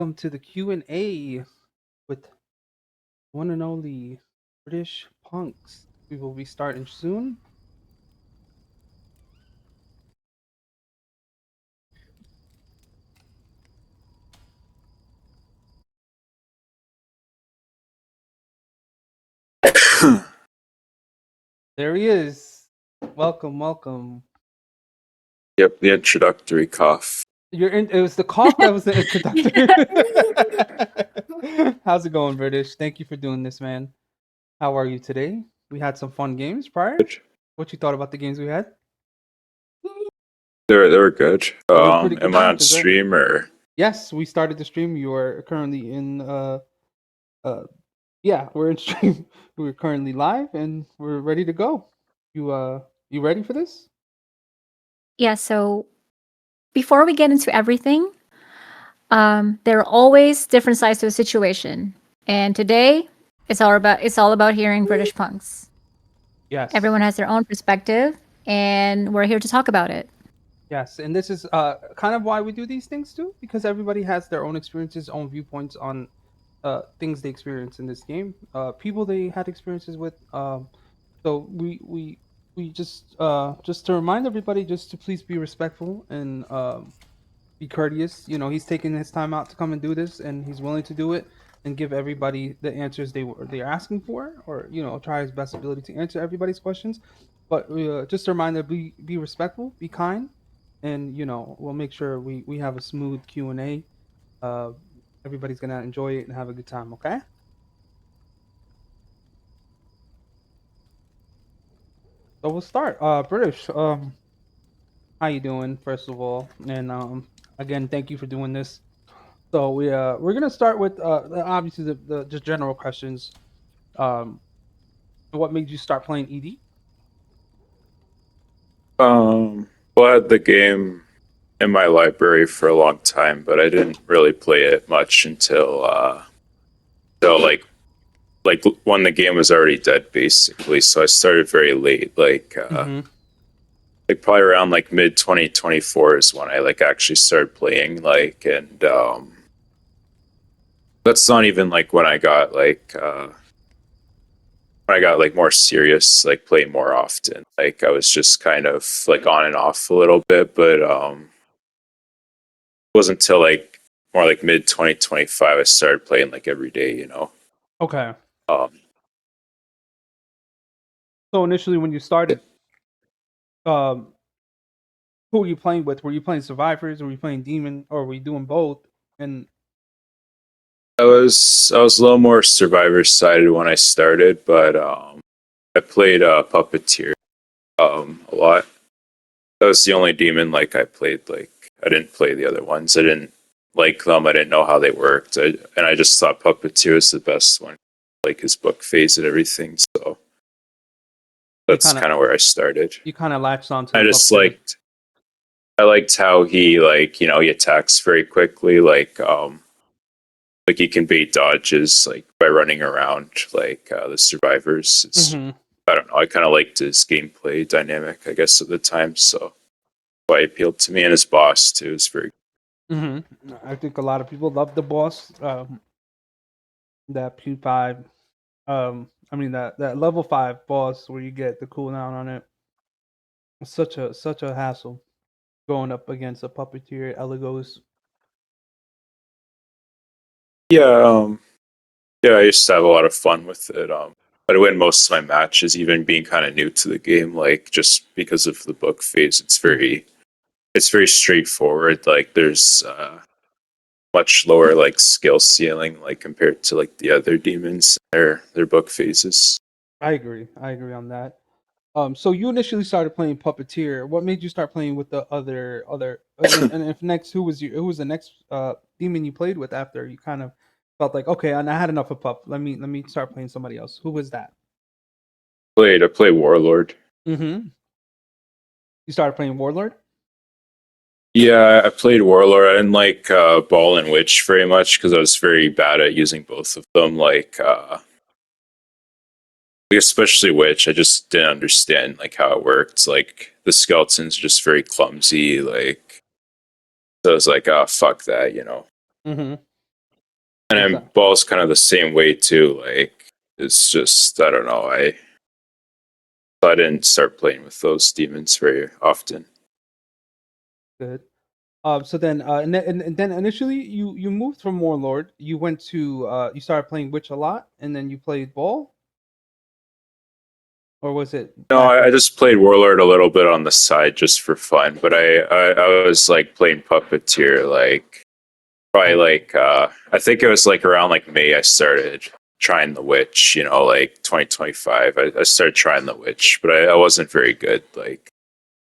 Welcome to the Q&A with one and only British Punks. We will be starting soon. There he is. Welcome. Yep, the introductory cough. It was the cough that was the introductory. How's it going, British? Thank you for doing this, man. How are you today? We had some fun games prior. What you thought about the games we had? They were good. They were pretty good Am I on games. stream or? Yes, we started the stream. You are currently in yeah, we're in stream. We're currently live and we're ready to go. You ready for this? Yeah, so before we get into everything, there are always different sides to a situation. And today it's all about hearing British punks. Yes. Everyone has their own perspective and we're here to talk about it. Yes, and this is kind of why we do these things too, because everybody has their own experiences, own viewpoints on things they experience in this game, people they had experiences with. So we just to remind everybody just to please be respectful and be courteous. You know, he's taking his time out to come and do this, and he's willing to do it and give everybody the answers they're asking for, or try his best ability to answer everybody's questions. But just a reminder: be respectful, be kind, and we'll make sure we have a smooth Q&A. Everybody's gonna enjoy it and have a good time. Okay. So we'll start. British. How you doing? First of all, and again, thank you for doing this. So we're gonna start with obviously the just general questions. Um, what made you start playing ED? Well, I had the game in my library for a long time, but I didn't really play it much until like when the game was already dead, basically. So I started very late, like probably around like mid 2024 is when I like actually started playing, and that's not even like when I got like more serious, like play more often. Like I was just kind of like on and off a little bit, but it wasn't until like more like mid 2025 I started playing like every day. Okay. Um, So initially, when you started, um, who were you playing with? Were you playing survivors? Or were you playing demon? Or were you doing both? And I was a little more survivor sided when I started, but I played Puppeteer a lot. That was the only demon like I played. Like I didn't play the other ones. I didn't like them. I didn't know how they worked. And I just thought Puppeteer was the best one, like his book phase and everything. So that's kind of where I started. you kind of latched onto I the just puppeteer. I liked how he he attacks very quickly. Like he can bait dodges like by running around like the survivors. I don't know. I kind of liked his gameplay dynamic, I guess, at the time. So why it appealed to me, and his boss too is very. I think a lot of people love the boss. That P5. I mean that level 5 boss where you get the cooldown on it. It's such a hassle going up against a puppeteer Eligos. Yeah, yeah. I used to have a lot of fun with it. But I win most of my matches, even being kind of new to the game. Like just because of the book phase, it's very straightforward. Like there's much lower like skill ceiling like compared to like the other demons their book phases. I agree. I agree on that. So you initially started playing puppeteer. What made you start playing with the other? And if next, who was the next demon you played with after you kind of felt like, okay, and I had enough of pup. Let me start playing somebody else. Who was that? I played Warlord. Mm-hmm. You started playing warlord. Yeah, I played Warlord. I didn't like Ball and Witch very much because I was very bad at using both of them. Especially Witch, I just didn't understand like how it worked. Like the skeletons are just very clumsy. Like so I was like, oh fuck that. Mm-hmm. And What's then that? ball's kind of the same way too. Like it's just I don't know. I didn't start playing with those demons very often. Good. So then, and then initially you moved from Warlord. You went to you started playing Witch a lot, and then you played Ball, or was it No, I backwards? just played Warlord a little bit on the side just for fun, but I was like playing Puppeteer like probably like I think it was like around like May I started trying the Witch, you know, like 2025. I started trying the Witch, but I wasn't very good. Like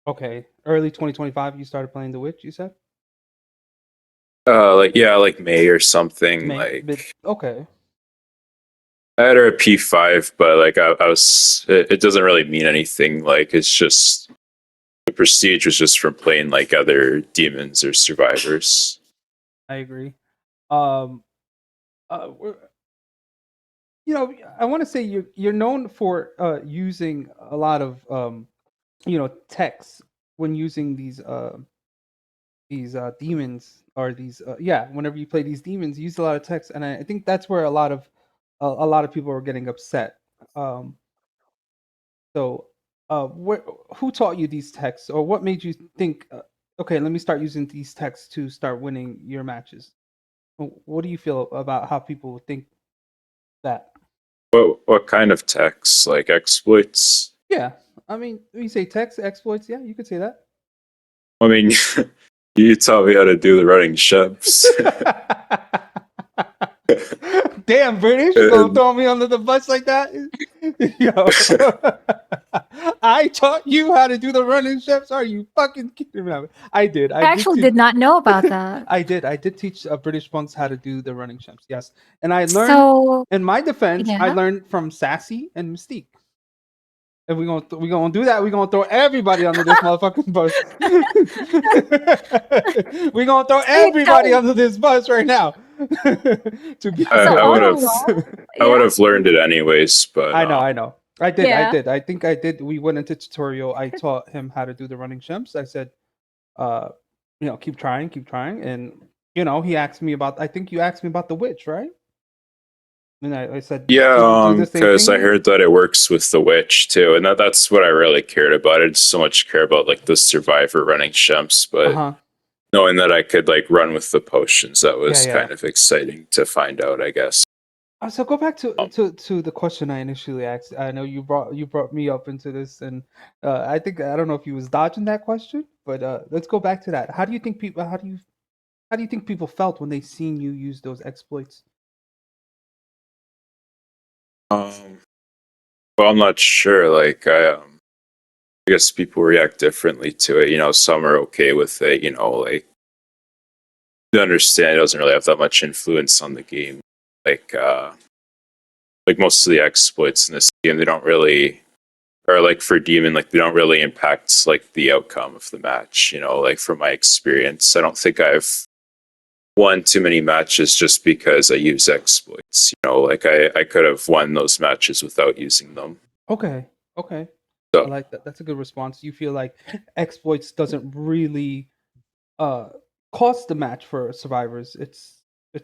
Okay, early 2025, you started playing the Witch. You said like yeah, like May or something. May, mid. Like Okay, I had her at P5, but like I was it doesn't really mean anything. Like it's just the prestige was just from playing like other demons or survivors. I agree. Um, we're, you know, I want to say you're known for using a lot of text when using these demons or these yeah, whenever you play these demons, you use a lot of text, and I think that's where a lot of people are getting upset. Um, so, who taught you these texts, or what made you think, okay, let me start using these texts to start winning your matches? What do you feel about how people think that? What kind of techs? Like exploits? Yeah, I mean, when you say text exploits, yeah, you could say that. I mean, you taught me how to do the running chefs. Damn, British, you gonna And, throw me under the bus like that? Yo, I taught you how to do the running chefs. Are you fucking kidding me? I did. I actually did not know about that. I did. I did teach British punks how to do the running chefs. Yes, and I learned. So, In my defense, I yeah. learned from Sassy and Mystique. And we gonna do that. We gonna throw everybody under this motherfucking bus. We gonna throw Wait, everybody under this bus right now to get I, so I would all have along, I would yeah, have learned it anyways, but I know. I did. I yeah. did. I think I did. We went into tutorial. I taught him how to do the running jumps. I said, uh, keep trying. And he asked me about. I think you asked me about the witch, right? And I said, yeah, did you do the same because I thing? heard that it works with the witch too, and that's what I really cared about. I didn't so much care about like the survivor running chumps, Uh but huh. knowing that I could like run with the potions, that Yeah, was yeah. kind of exciting to find out, I guess. So go back to, Um, to the question I initially asked. I know you brought me up into this, and I think I don't know if you was dodging that question, but let's go back to that. How do you think people felt when they seen you use those exploits? um, well, I'm not sure. Like I guess people react differently to it. You know, some are okay with it. You know, like you understand it doesn't really have that much influence on the game. Like like most of the exploits in this game, they don't really, or like for demon, like they don't really impact like the outcome of the match. You know, like from my experience, I don't think I've won too many matches just because I use exploits. You know, like I could have won those matches without using them. Okay, okay, I So like that. That's a good response. You feel like exploits doesn't really uh cost the match for survivors. It's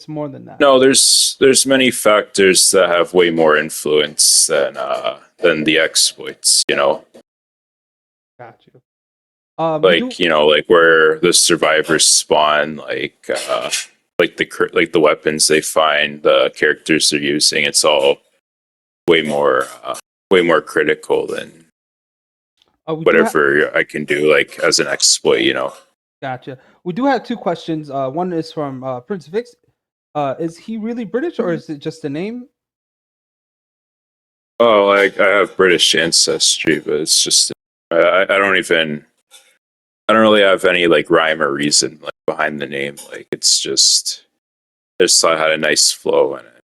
more than that. no, there's many factors that have way more influence than the exploits. You know, Got you. You do. like like where the survivors spawn, like like the weapons they find, the characters they're using. It's all way more way more critical than We do have. whatever I can do like as an exploit. You know. Gotcha. We do have two questions. One is from Prince Vix. Is he really British or Mhm. is it just a name? Oh, like I have British ancestry, but it's just I don't even I don't really have any like rhyme or reason like behind the name. Like it's just I just thought it had a nice flow in it.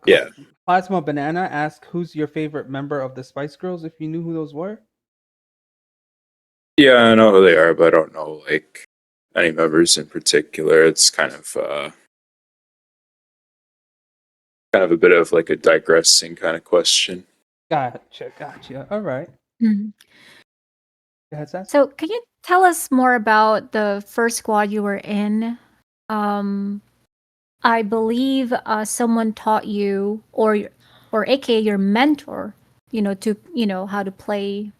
Yeah, Plasma Banana asked, "Who's your favorite member of the Spice Girls?" If you knew who those were. yeah, I know who they are, but I don't know like any members in particular. It's kind of a bit of like a digressing kind of question. Gotcha. All right. Mhm. Go ahead, Sass. So, can you tell us more about the first squad you were in? Um, I believe someone taught you, or aka your mentor, to how to play,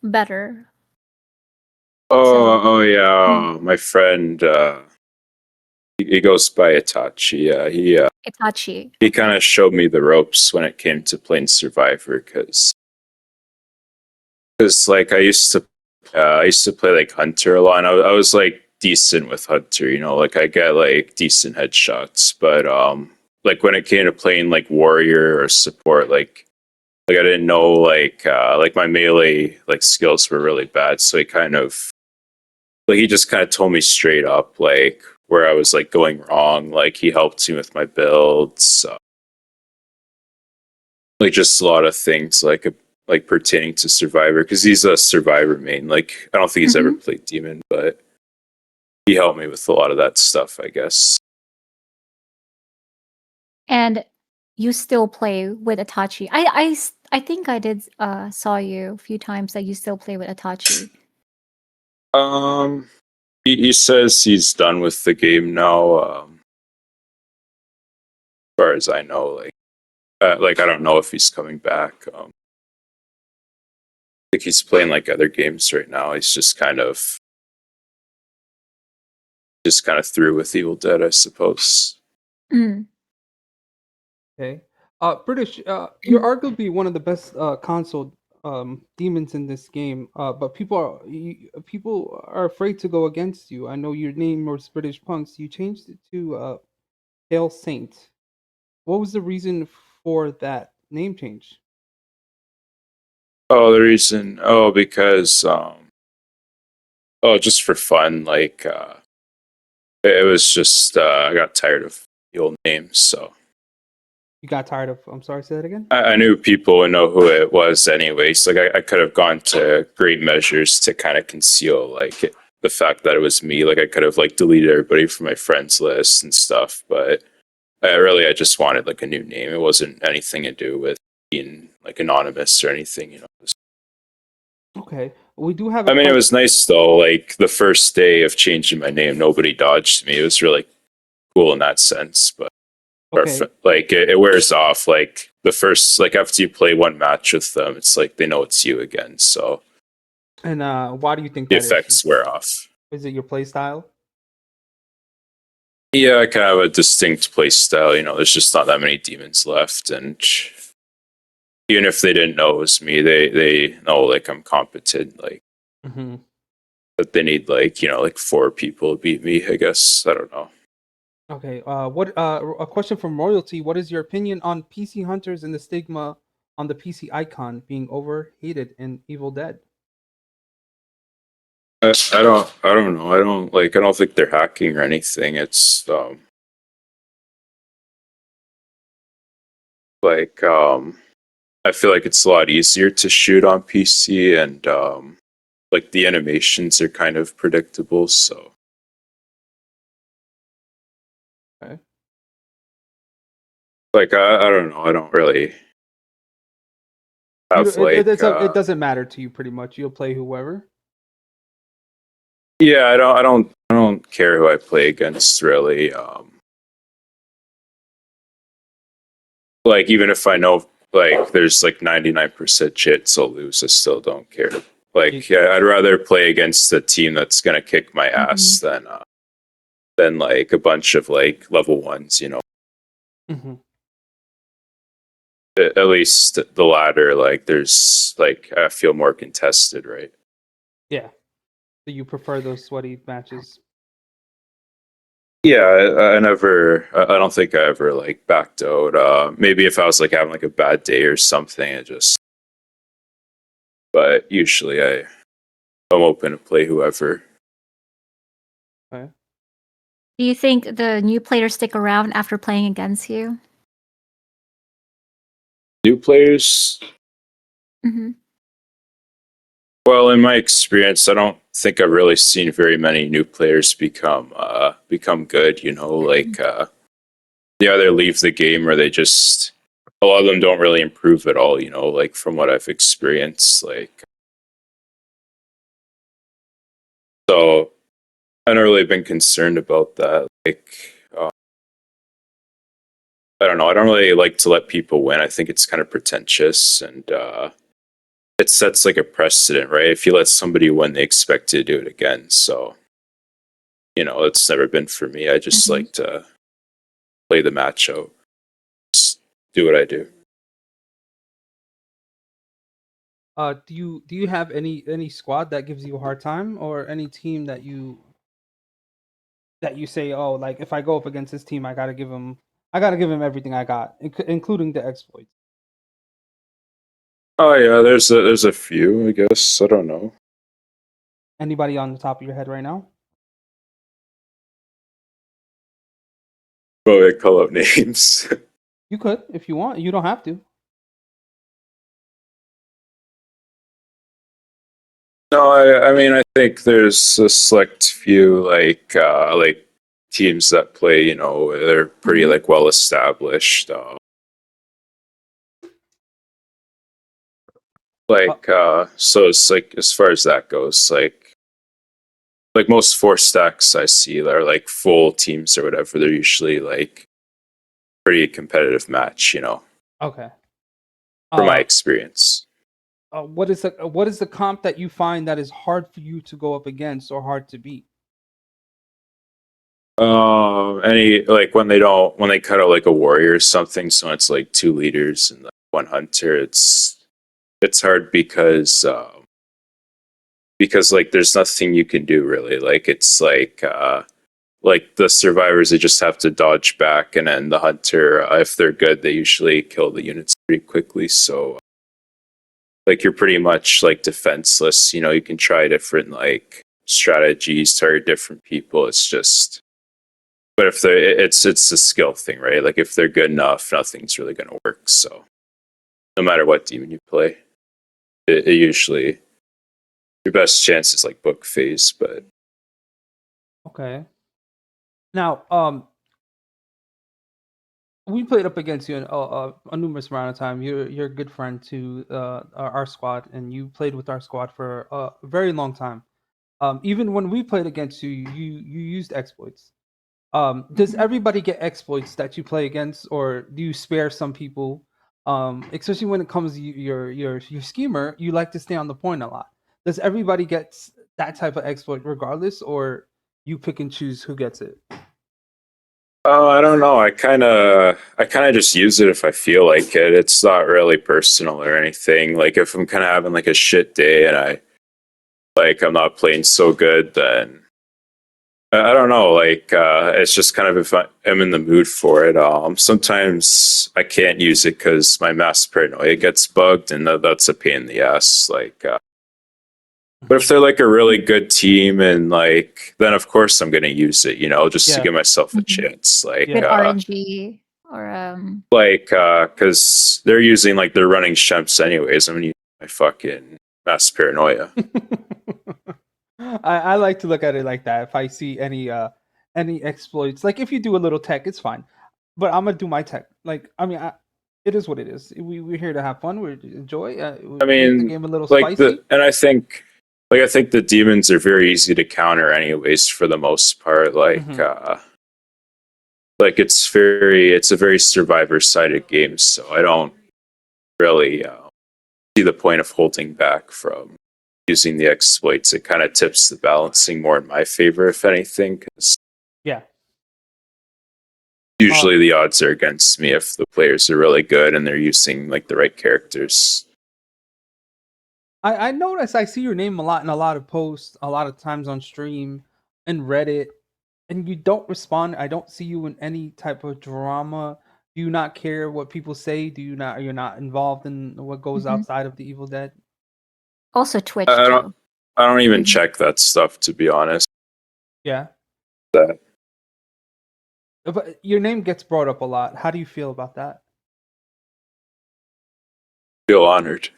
better. Oh Mm, yeah, my friend. He goes by Itachi. Yeah, Itachi. he Okay. kind of showed me the ropes when it came to playing Survivor, because like I used to play like Hunter a lot, and I was like decent with Hunter. You know, like I get like decent headshots, but like when it came to playing like warrior or support, like I didn't know like my melee like skills were really bad, so he just kind of told me straight up like where I was like going wrong. Like he helped me with my builds, like just a lot of things like pertaining to Survivor because he's a Survivor main. Like I don't think he's ever Hmm. played Demon, but he helped me with a lot of that stuff, I guess. And you still play with Itachi. I think I did saw you a few times that you still play with Itachi. Um, he says he's done with the game now. As far as I know, like I don't know if he's coming back. I think he's playing like other games right now. He's just kind of through with Evil Dead, I suppose. Mm. Okay. British, you're arguably one of the best console demons in this game, but people are afraid to go against you. I know your name was British Punks. You changed it to Hail Saint. What was the reason for that name change? Oh, the reason. Oh, because just for fun. Like it was just I got tired of the old names, so You got tired of. I'm sorry, say that again. I knew people would know who it was anyways. Like I could have gone to great measures to kind of conceal the fact that it was me. Like I could have like deleted everybody from my friends list and stuff, but I just wanted like a new name. It wasn't anything to do with being like anonymous or anything, you know. Okay, we do have a I mean, it question. was nice though. Like the first day of changing my name, nobody dodged me. It was really cool in that sense, but Okay, like it wears off. Like the first, like after you play one match with them, it's like they know it's you again. So and why do you think the that is? effects wear off. Is it your play style? Yeah, I kind of have a distinct play style. You know, there's just not that many demons left, and even if they didn't know it was me, they know like I'm competent. Like Hmm. but they need like like four people to beat me. I guess I don't know. Okay. What? A question from royalty. What is your opinion on PC hunters and the stigma on the PC icon being overhated in Evil Dead? I don't know. I don't think they're hacking or anything. It's like I feel like it's a lot easier to shoot on PC, and like the animations are kind of predictable. So Okay. like I don't know. I don't really You have don't- like it doesn't matter to you pretty much. You'll play whoever. yeah. I don't care who I play against really. Like even if I know like there's like 99% chance I'll lose, I still don't care. You, Like yeah, I'd rather play against a team that's gonna kick my Hmm. ass than like a bunch of like level ones. You know, hmm. at least the latter. Like there's like I feel more contested, right? Yeah. So you prefer those sweaty matches. Yeah, I never. I don't think I ever like backed out. Maybe if I was like having like a bad day or something, it just. But usually I'm open to play whoever. Okay. Do you think the new players stick around after playing against you? New players. Hmm. Well, in my experience, I don't think I've really seen very many new players become good. You know, like they either leave the game or they just a lot of them don't really improve at all. You know, like from what I've experienced, like so I have not really been concerned about that. Like I don't know. I don't really like to let people win. I think it's kind of pretentious and it sets like a precedent, right? If you let somebody win, they expect you to do it again. So, it's never been for me. I just Mhm. like to play the match out, just do what I do. Do you have any squad that gives you a hard time, or any team that you say, oh, like if I go up against this team, I gotta give him everything I got, including the exploits. Oh yeah, there's a few, I guess. I don't know. Anybody on the top of your head right now? Well, I call out names. You could if you want. You don't have to. No, I mean I think there's a select few like teams that play, they're pretty Mhm. like well established. Uh, So it's like as far as that goes, like most four stacks I see are like full teams or whatever. They're usually like pretty competitive match, okay. from my Uh, experience. what is the comp that you find that is hard for you to go up against or hard to beat? Any like when they cut out like a warrior or something, so it's like two leaders and like one hunter. It's hard because like there's nothing you can do really. Like it's like the survivors, they just have to dodge back, and then the hunter, if they're good, they usually kill the units pretty quickly. So like you're pretty much like defenseless. You can try different like strategies, target different people. It's just, but if they're, it's a skill thing, right? Like if they're good enough, nothing's really going to work. So no matter what demon you play, it usually your best chance is like book phase. But Okay. Now, we played up against you a numerous amount of time. You're a good friend to our squad, and you played with our squad for a very long time. Even when we played against you, you used exploits. Does Mhm. everybody get exploits that you play against, or do you spare some people? Especially when it comes to your schemer, you like to stay on the point a lot. Does everybody get that type of exploit regardless, or you pick and choose who gets it? I don't know. I kind of just use it if I feel like it. It's not really personal or anything. Like if I'm kind of having like a shit day and I'm not playing so good, then I don't know. Like it's just kind of if I'm in the mood for it. Sometimes I can't use it because my mass paranoia gets bugged, and that's a pain in the ass. But if they're like a really good team, and like then of course I'm gonna use it, just to Yeah. give myself a Mhm. chance. With Yeah. RNG or Because they're using like they're running shemps anyways. I'm gonna use my fucking mass paranoia. I like to look at it like that. If I see any exploits, like if you do a little tech, it's fine. But I'm gonna do my tech. Like I mean, it is what it is. We're here to have fun. We enjoy. I Make the mean, game a little like the spicy. and I think the demons are very easy to counter anyways for the most part. Hmm. Like it's a very survivor sided game, so I don't really see the point of holding back from using the exploits. It kind of tips the balancing more in my favor, if anything, because Yeah. Uh, usually the odds are against me if the players are really good and they're using like the right characters. I notice I see your name a lot in a lot of posts, a lot of times on stream and Reddit, and you don't respond. I don't see you in any type of drama. Do you not care what people say? Do you not? You're not involved in what goes Mhm. outside of the Evil Dead? Also Twitch I don't too. I don't even Mhm. check that stuff to be honest. Yeah. That But your name gets brought up a lot. How do you feel about that? feel honored.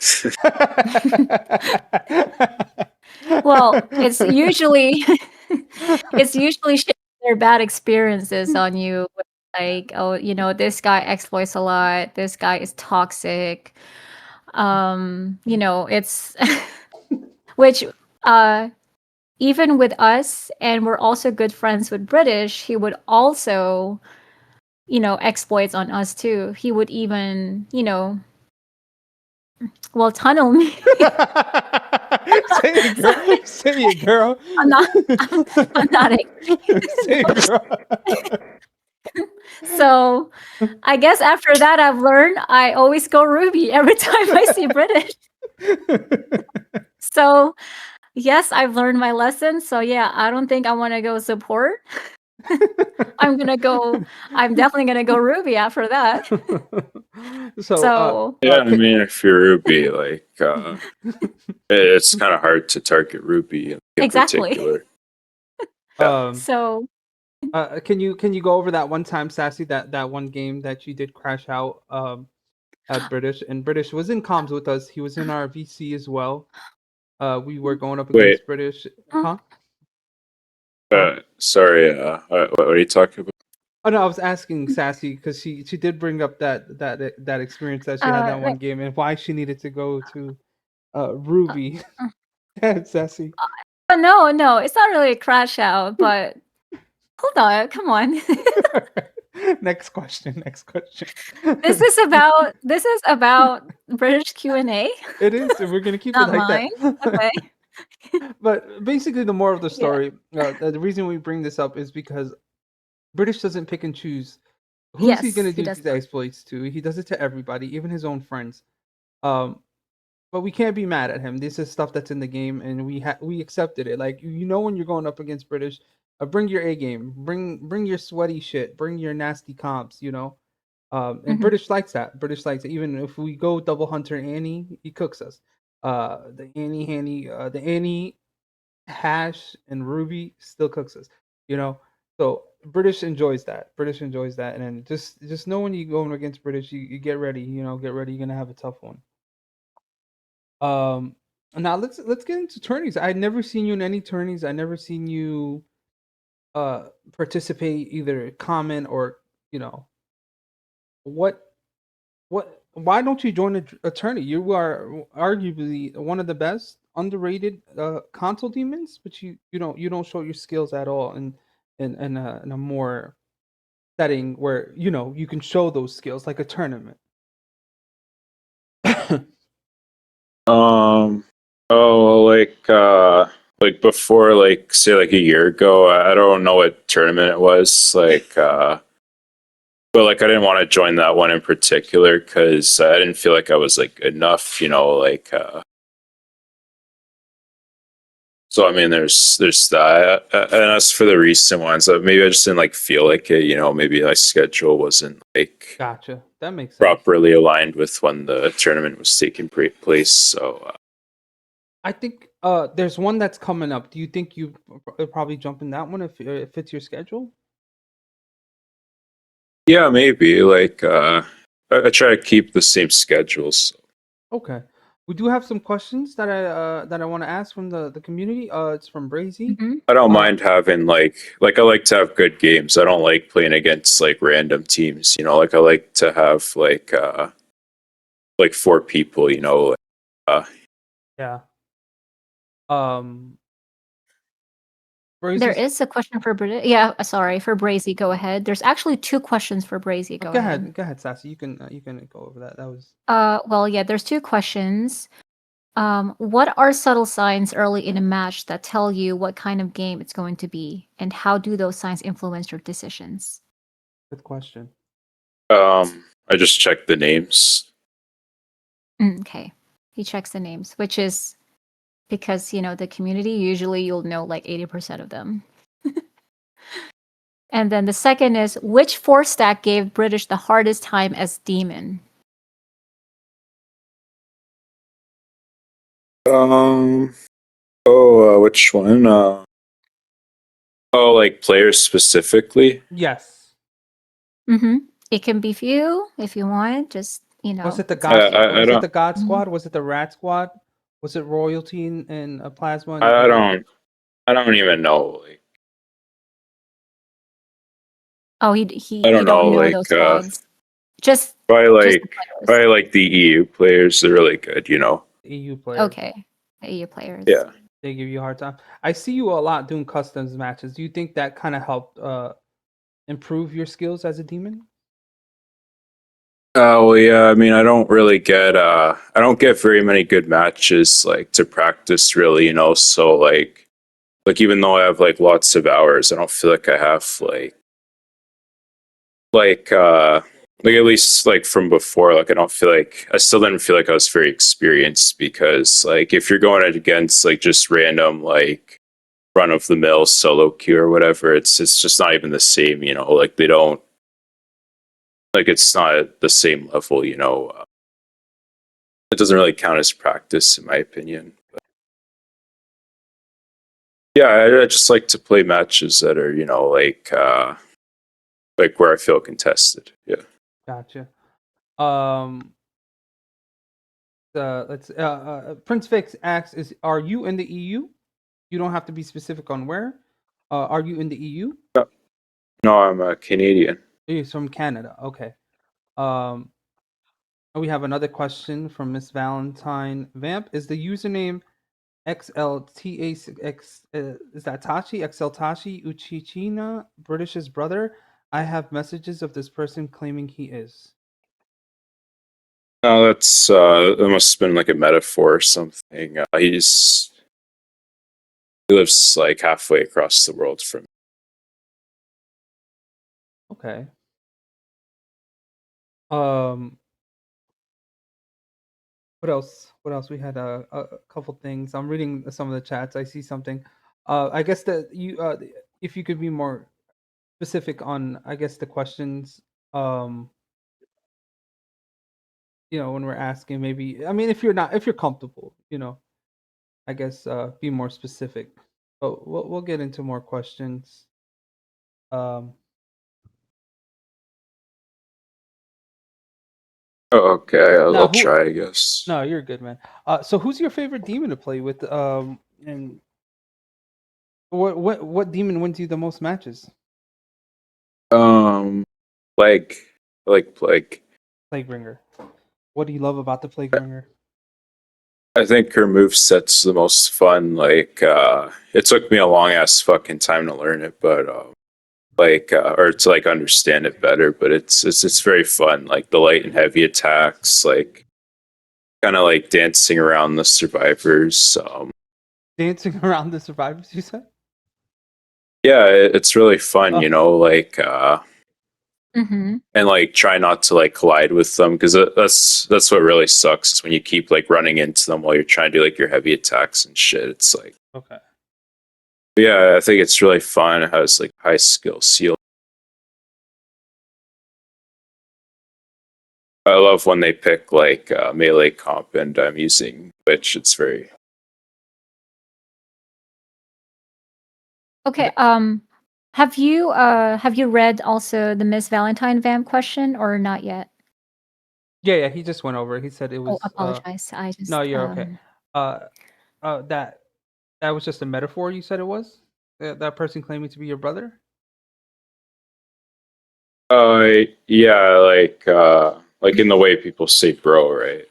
Well, it's usually it's usually sharing their bad experiences on you, with, like, "Oh, this guy exploits a lot. This guy is toxic." It's which uh even with us, and we're also good friends with British, he would also exploits on us too. He would even, well, tunnel me. Say it, girl. Say it, girl. I'm not. I'm not Say it, girl. So I guess after that, I've learned I always go Ruby every time I see British. So yes, I've learned my lesson. So yeah, I don't think I want to go support. I'm definitely gonna go Ruby after that. So Yeah, I mean, if you're Ruby, like, it's kind of hard to target Ruby in exactly. particular. So can you go over that one time, Sassy, that one game that you did crash out at British, and British was in comms with us. He was in our VC as well. We were going up against Wait. British, huh? Sorry, what are you talking about? Oh no, I was asking Sassy because she did bring up that experience that she had that one game and why she needed to go to Ruby. Sassy. No, it's not really a crash out, but hold on, come on. Next question. This is about British Q&A. It is. We're gonna keep Not it like mine. that. Okay. But basically, the moral of the story, the reason we bring this up is because British doesn't pick and choose who's he gonna Yes, he do does these not. exploits to. He does it to everybody, even his own friends. But we can't be mad at him. This is stuff that's in the game, and we accepted it. Like when you're going up against British, bring your A game, bring your sweaty shit, bring your nasty comps. And British likes that. British likes it. Even if we go double Hunter Annie, he cooks us. The Annie hash and Ruby still cooks us. So British enjoys that. And then just know when you go against British, you get ready. Get ready. You're gonna have a tough one. Um, Now let's get into tourneys. I've never seen you in any tourneys. I never seen you participate, either comment or what why don't you join a tourney? You are arguably one of the best underrated console demons, but you don't show your skills at all in a more setting where you can show those skills, like a tournament. Oh, like before, like say like a year ago, I don't know what tournament it was, but like I didn't want to join that one in particular because I didn't feel like I was like enough, so I mean, there's that, and as for the recent ones, maybe I just didn't like feel like it, maybe my schedule wasn't like Gotcha. That makes sense. properly aligned with when the tournament was taking place, so. I think there's one that's coming up. Do you think you probably jump in that one if it fits your schedule? Yeah, maybe. Like, I try to keep the same schedules. Okay. We do have some questions that I want to ask from the community. It's from Brazy. I don't mind having like I like to have good games. I don't like playing against like random teams. Like I like to have like 4 people. Yeah. Brazy. There is a question for British. Yeah, sorry, for Brazy. Go ahead. There's actually 2 questions for Brazy. Go ahead. Go ahead, Sassy. You can go over that. That was. Well, yeah. There's 2 questions. What are subtle signs early in a match that tell you what kind of game it's going to be, and how do those signs influence your decisions? Good question. I just check the names. Okay, he checks the names, which is because the community, usually you'll know like 80% of them. And then the second is, which 4-stack gave British the hardest time as demon? Which one? Like players specifically? Yes. It can be few if you want. Just Was it the God? Was it the God Mhm. Squad? Was it the Rat Squad? Was it Royalty and Plasma? I don't even know. Like, oh, I you don't don't know. know those squads. Just Probably players. like the EU players. They're really good. EU players. Okay, the EU players. Yeah. They give you a hard time. I see you a lot doing customs matches. Do you think that kind of helped improve your skills as a demon? Well, yeah. I mean, I don't get very many good matches like to practice really. So like even though I have like lots of hours, I don't feel like I have like uh like at least like from before. Like I still didn't feel like I was very experienced because like if you're going against like just random like run of the mill solo queue or whatever, it's just not even the same. Like they don't like it's not at the same level. It doesn't really count as practice, in my opinion. But yeah, I just like to play matches that are, like where I feel contested. Yeah. Gotcha. Um, let's Prince Fix asks, are you in the EU? You don't have to be specific on where. Are you in the EU? No, I'm a Canadian. He's from Canada. Okay. Um, we have another question from Miss Valentine Vamp. Is the username XLTAX? Is that Tashi? XL Tashi Uchichina, British's brother? I have messages of this person claiming he is. No, that must have been like a metaphor or something. He lives like halfway across the world from. Okay. Um, what else? What else? We had a couple things. I'm reading some of the chats. I see something. I guess that if you could be more specific on, I guess the questions. Um, when we're asking, maybe. I mean, if you're comfortable, I guess be more specific. But we'll get into more questions. Um, Oh, okay, now I'll who? try, I guess. No, you're good, man. So who's your favorite demon to play with? And what demon wins you the most matches? Um, like, like, Plaguebringer. What do you love about the Plaguebringer? I think her move set's the most fun. It took me a long ass fucking time to learn it, but or to like understand it better. But it's very fun. Like the light and heavy attacks, like kind of like dancing around the survivors. Dancing around the survivors, you said? Yeah, it's really fun. Oh, Mm-hmm. And like try not to like collide with them because that's what really sucks is when you keep like running into them while you're trying to do like your heavy attacks and shit. It's like. okay. Yeah, I think it's really fun. It has like high skill seal. I love when they pick like melee comp, and I'm using which it's very. Okay. Have you read also the Miss Valentine Vamp question or not yet? Yeah, he just went over it. He said it Oh, was apologize. I no, just you're okay. Uh that was just a metaphor, you said it was? That person claiming to be your brother? Yeah, like in the way people say bro, right?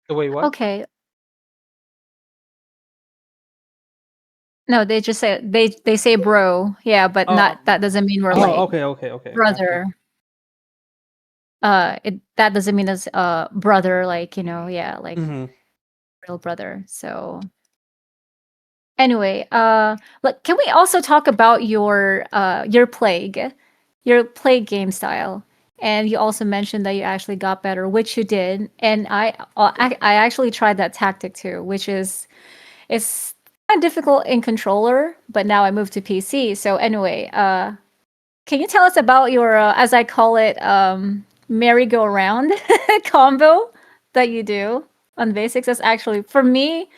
The way what? okay. No, they just say they say bro. Yeah, but Oh, not that doesn't mean we're oh, like okay. Gotcha. brother. That doesn't mean as brother, like, yeah, like Mhm. real brother. So anyway, like, can we also talk about your plague game style? And you also mentioned that you actually got better, which you did. And I actually tried that tactic too, which is it's kind of difficult in controller, but now I moved to PC. So anyway, can you tell us about your, as I call it, merry-go-round combo that you do on basics? That's actually, for me,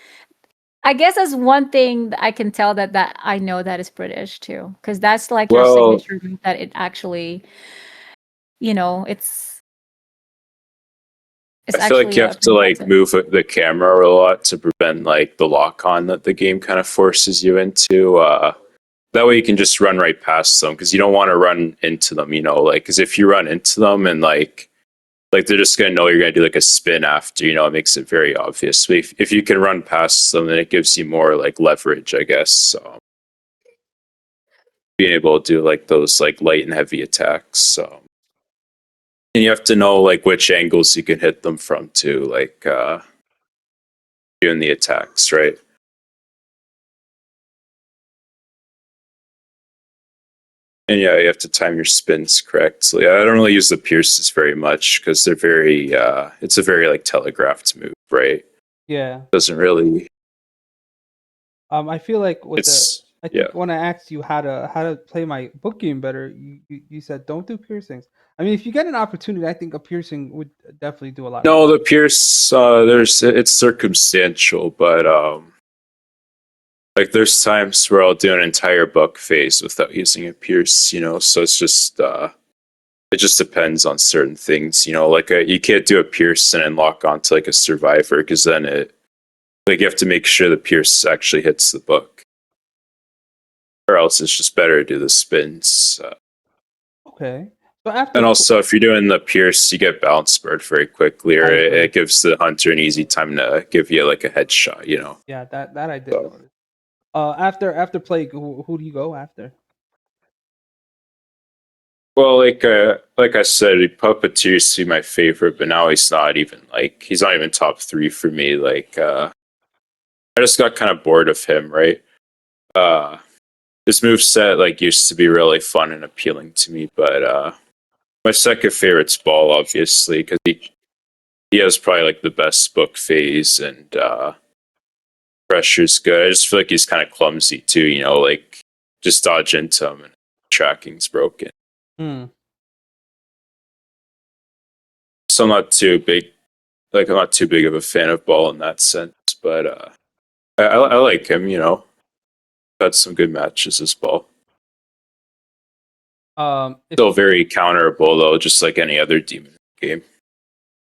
I guess that's one thing that I can tell that I know that is British too, because that's like your Well, signature move that it actually, you know, it's I feel like actually you have to pretty like effective. move the camera a lot to prevent like the lock on that the game kind of forces you into. That way you can just run right past them because you don't want to run into them. Like because if you run into them and like they're just gonna know you're gonna do like a spin after. It makes it very obvious. But if you can run past them, then it gives you more like leverage, I guess. So being able to do like those like light and heavy attacks. So And you have to know like which angles you can hit them from too, like doing the attacks, right? And yeah, you have to time your spins correctly. I don't really use the pierces very much because they're very it's a very like telegraphed move, right? Yeah. Doesn't really I feel like with the it's I yeah. think when I asked you how to play my book game better, you said don't do piercings. I mean, if you get an opportunity, I think a piercing would definitely do a lot of No, good. the pierce there's it's circumstantial, but like there's times where I'll do an entire book phase without using a pierce, you know, so it's just it just depends on certain things, you know, like you can't do a pierce and then lock onto like a survivor because then it like you have to make sure the pierce actually hits the book, or else it's just better to do the spins. Okay. So after And also, if you're doing the pierce, you get balance spurred very quickly, or I agree. it gives the hunter an easy time to give you like a headshot, you know. Yeah, that I did So, notice. After plague, who do you go after? well, like I said, Puppeteer used to be my favorite, but now he's not even top three for me. Like I just got kind of bored of him, right? Uh, his move set like used to be really fun and appealing to me, but my second favorite's Ball, obviously, because he has probably like the best book phase and pressure's good. I just feel like he's kind of clumsy too, you know, like just dodge into him and tracking's broken. Hmm. So I'm not too big of a fan of Ball in that sense, but I like him, you know. Had some good matches as Ball. If Still very counterable though, just like any other demon game.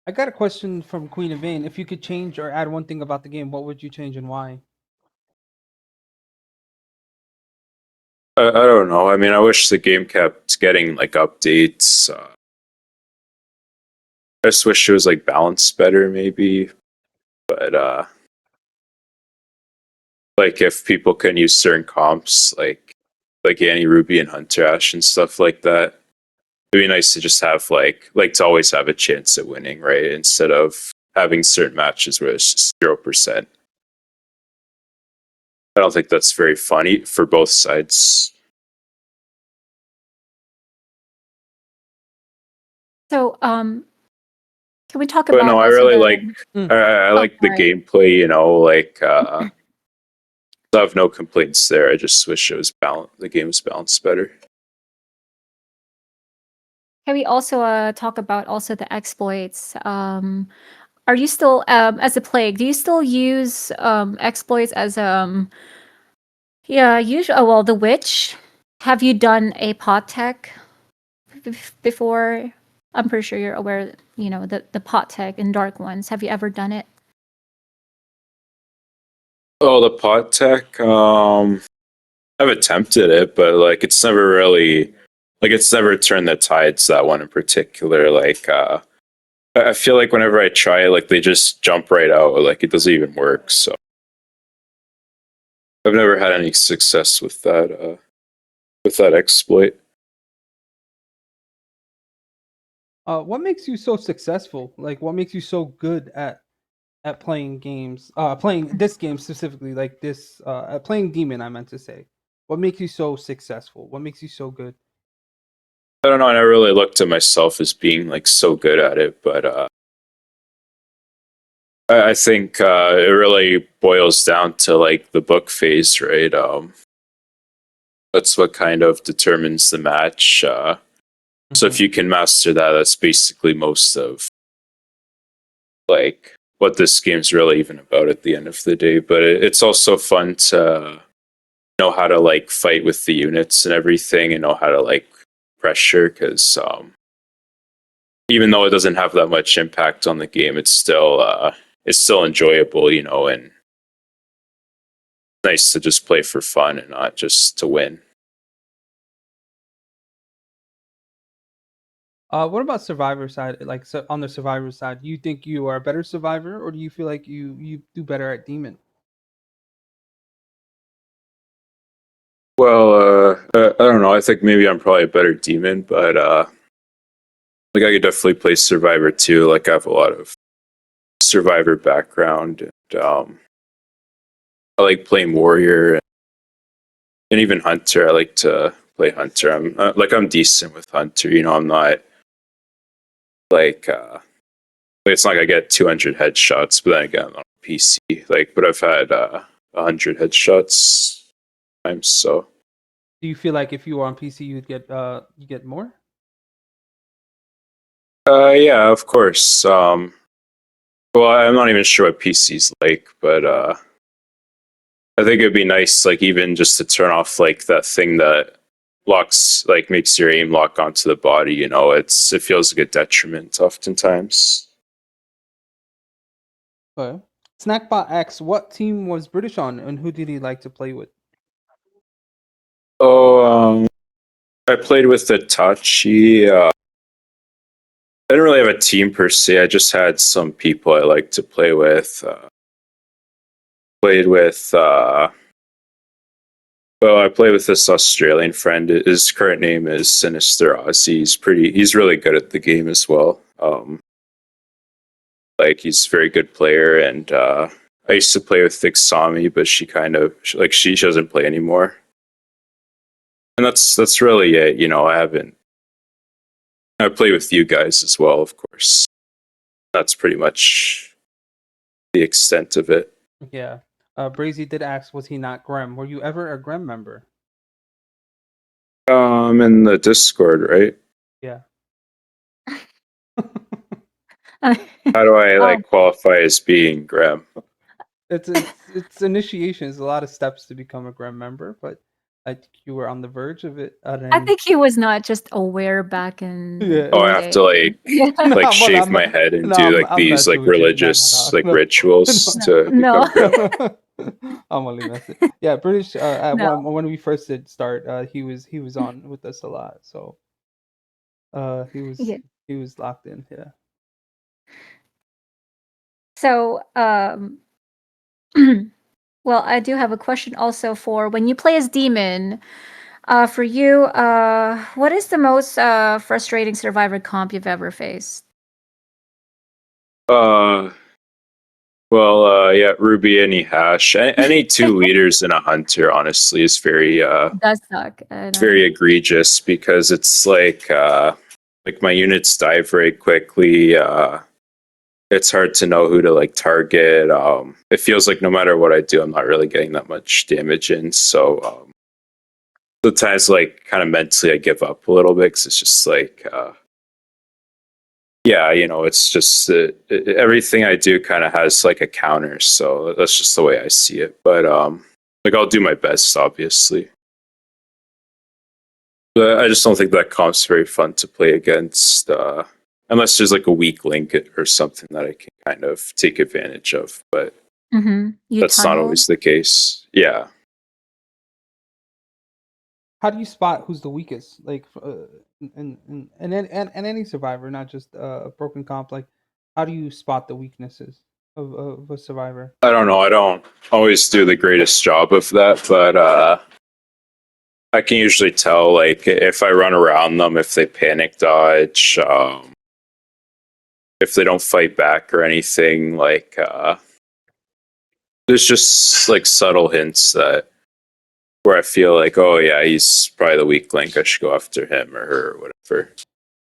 I got a question from Queen of Vane. If you could change or add one thing about the game, what would you change and why? I don't know. I mean, I wish the game kept getting like updates. I just wish it was like balanced better, maybe. But like if people can use certain comps, like Annie Ruby and Hunter Ash and stuff like that, it'd be nice to just have like to always have a chance at winning, right? Instead of having certain matches where it's just 0%. I don't think that's very funny for both sides. So, can we talk But no, about I also really the? like Mm. I Oh, like the sorry. gameplay. You know, like I have no complaints there. I just wish it was balanced. The game was balanced better. Can we also talk about also the exploits? Are you still as a plague? Do you still use exploits as yeah, usually? Oh, well, the witch. Have you done a pot tech before? I'm pretty sure you're aware. You know the pot tech and dark ones. Have you ever done it? Oh, the pot tech. I've attempted it, but like it's never really like it's never turned the tides. That one in particular, like I feel like whenever I try it, like they just jump right out. Like it doesn't even work. So I've never had any success with that exploit. What makes you so successful? Like, what makes you so good at playing games? Playing this game specifically, like this, at playing Demon. I meant to say, what makes you so successful? What makes you so good? I don't know. I never really looked at myself as being like so good at it, but I think it really boils down to like the book phase, right? That's what kind of determines the match. So if Mhm. you can master that, that's basically most of like what this game's really even about at the end of the day. But it's also fun to know how to like fight with the units and everything, and know how to like pressure because even though it doesn't have that much impact on the game, it's still enjoyable, you know, and nice to just play for fun and not just to win. What about Survivor side? Like, so on the Survivor side, do you think you are a better Survivor, or do you feel like you do better at Demon? Well, I don't know. I think maybe I'm probably a better demon, but like I could definitely play Survivor too. Like I have a lot of Survivor background, and I like playing Warrior and even Hunter. I like to play Hunter. I'm decent with Hunter. You know, I'm not like it's not like I get 200 headshots, but then again, I'm on PC. Like, but I've had 100 headshots times. So Do you feel like if you were on PC, you get more? yeah, of course. Well, I'm not even sure what PC's like, but I think it'd be nice, like even just to turn off like that thing that locks, like makes your aim lock onto the body. You know, it feels like a detriment oftentimes. Okay. Snackbot X, what team was British on, and who did he like to play with? Oh, I played with Itachi. I didn't really have a team per se. I just had some people I liked to play with. Played with. Well, I play with this Australian friend. His current name is Sinister Ozzy. He's really good at the game as well. Like he's a very good player, and I used to play with Thixami, but she doesn't play anymore. And that's really it. You know, I play with you guys as well, of course. That's pretty much the extent of it. Yeah. Brazy did ask, was he not Grem? Were you ever a Grem member? In the Discord, right? Yeah. How do I Oh. like qualify as being Graham? It's initiation. There's a lot of steps to become a Grem member, but I think you were on the verge of it. I think he was not just aware back in. Yeah. Oh, I have to like Yeah. No, like well, shave my head and do like I'm these messing like with you. No, religious like no. rituals to No. become Graham. I'm only messing. Yeah, British. No. When we first did start, he was on with us a lot. So, he Yeah. was locked in. Yeah. So, well, I do have a question also for when you play as Demon. For you, what is the most frustrating Survivor comp you've ever faced? Well, yeah, Ruby, any hash, any two leaders in a hunter, honestly, is very It does suck. it's very egregious because it's like my units die very quickly. It's hard to know who to like target. It feels like no matter what I do, I'm not really getting that much damage in. So sometimes, like, kind of mentally, I give up a little bit because it's just like, yeah, you know, it's just everything I do kind of has like a counter. So that's just the way I see it. But like, I'll do my best, obviously. But I just don't think that comp's very fun to play against. Unless there's like a weak link or something that I can kind of take advantage of, but that's not always the case. Yeah. How do you spot who's the weakest? Like, and any survivor, not just a broken comp. Like, how do you spot the weaknesses of a survivor? I don't know. I don't always do the greatest job of that, but I can usually tell like if I run around them, if they panic dodge, if they don't fight back or anything. Like there's just like subtle hints that where I feel like, oh yeah, he's probably the weak link. I should go after him or her or whatever.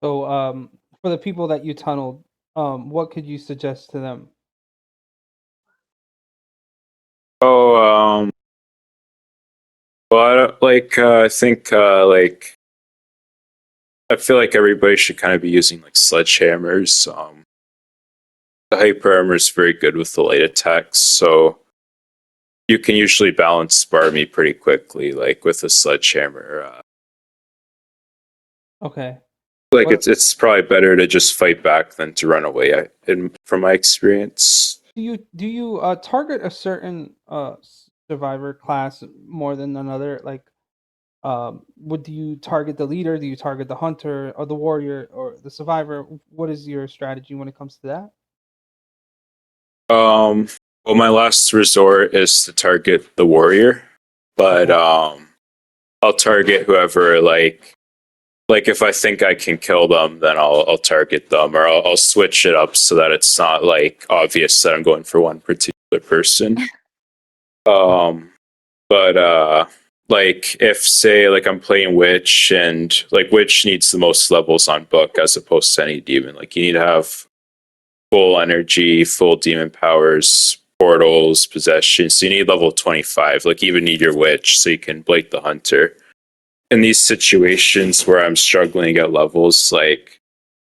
So, for the people that you tunneled, what could you suggest to them? Oh, well, I think like I feel like everybody should kind of be using like sledgehammers. The hyper armor is very good with the light attacks, so you can usually balance bar me pretty quickly, like with a sledgehammer. Okay. Like What- it's probably better to just fight back than to run away. From my experience. Do you target a certain survivor class more than another? Like, would you target the leader? Do you target the hunter or the warrior or the survivor? What is your strategy when it comes to that? Well, my last resort is to target the warrior, but Okay. I'll target whoever like like if I think I can kill them, then I'll target them, or I'll switch it up so that it's not like obvious that I'm going for one particular person. But like if say like I'm playing witch, and like witch needs the most levels on book as opposed to any demon. Like you need to have full energy, full demon powers, portals, possession. So you need level 25. Like you even need your witch so you can blade the hunter. In these situations where I'm struggling to get levels, like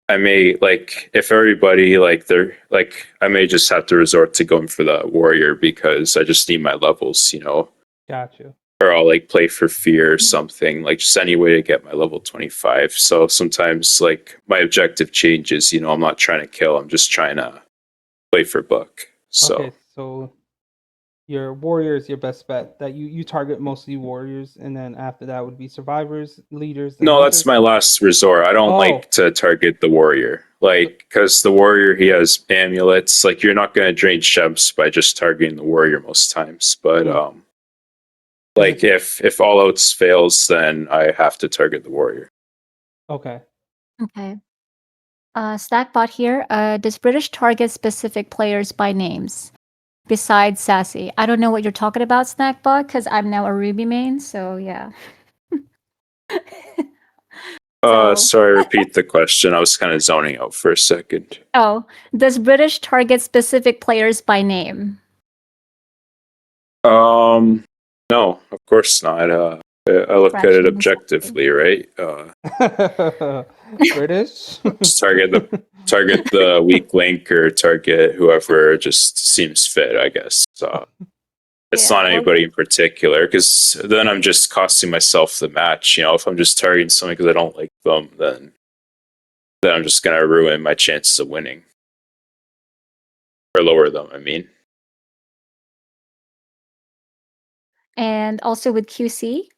I may like if everybody like they're like I may just have to resort to going for the warrior because I just need my levels, you know. Gotcha. Or I'll like play for fear or something, like just any way to get my level 25. So sometimes like my objective changes, you know, I'm not trying to kill, I'm just trying to play for book. So Okay, so your warrior is your best bet. That you target mostly warriors, and then after that would be survivors, leaders, then no, that's hunters. my last resort. I don't Oh, like to target the warrior. Like because the warrior he has amulets, like you're not gonna drain gems by just targeting the warrior most times. But Hmm. like if all else fails, then I have to target the warrior. Okay. Okay. Snackbot here. Does British target specific players by names besides Sassy? I don't know what you're talking about, Snackbot, because I'm now a Ruby main. So yeah. So, Sorry, repeat the question. I was kind of zoning out for a second. oh, does British target specific players by name? No, of course not. I look at it Fraction, exactly. objectively, right? British. Just target the weak link or target whoever just seems fit, I guess. So it's Yeah. not Well, anybody in particular, because then I'm just costing myself the match. You know, if I'm just targeting someone because I don't like them, then I'm just gonna ruin my chances of winning or lower them. I mean. and also with QC,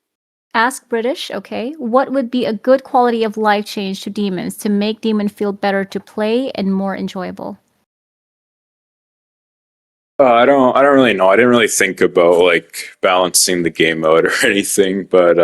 ask British, okay, what would be a good quality of life change to demons to make demon feel better to play and more enjoyable? I don't really know. I didn't really think about like balancing the game out or anything, but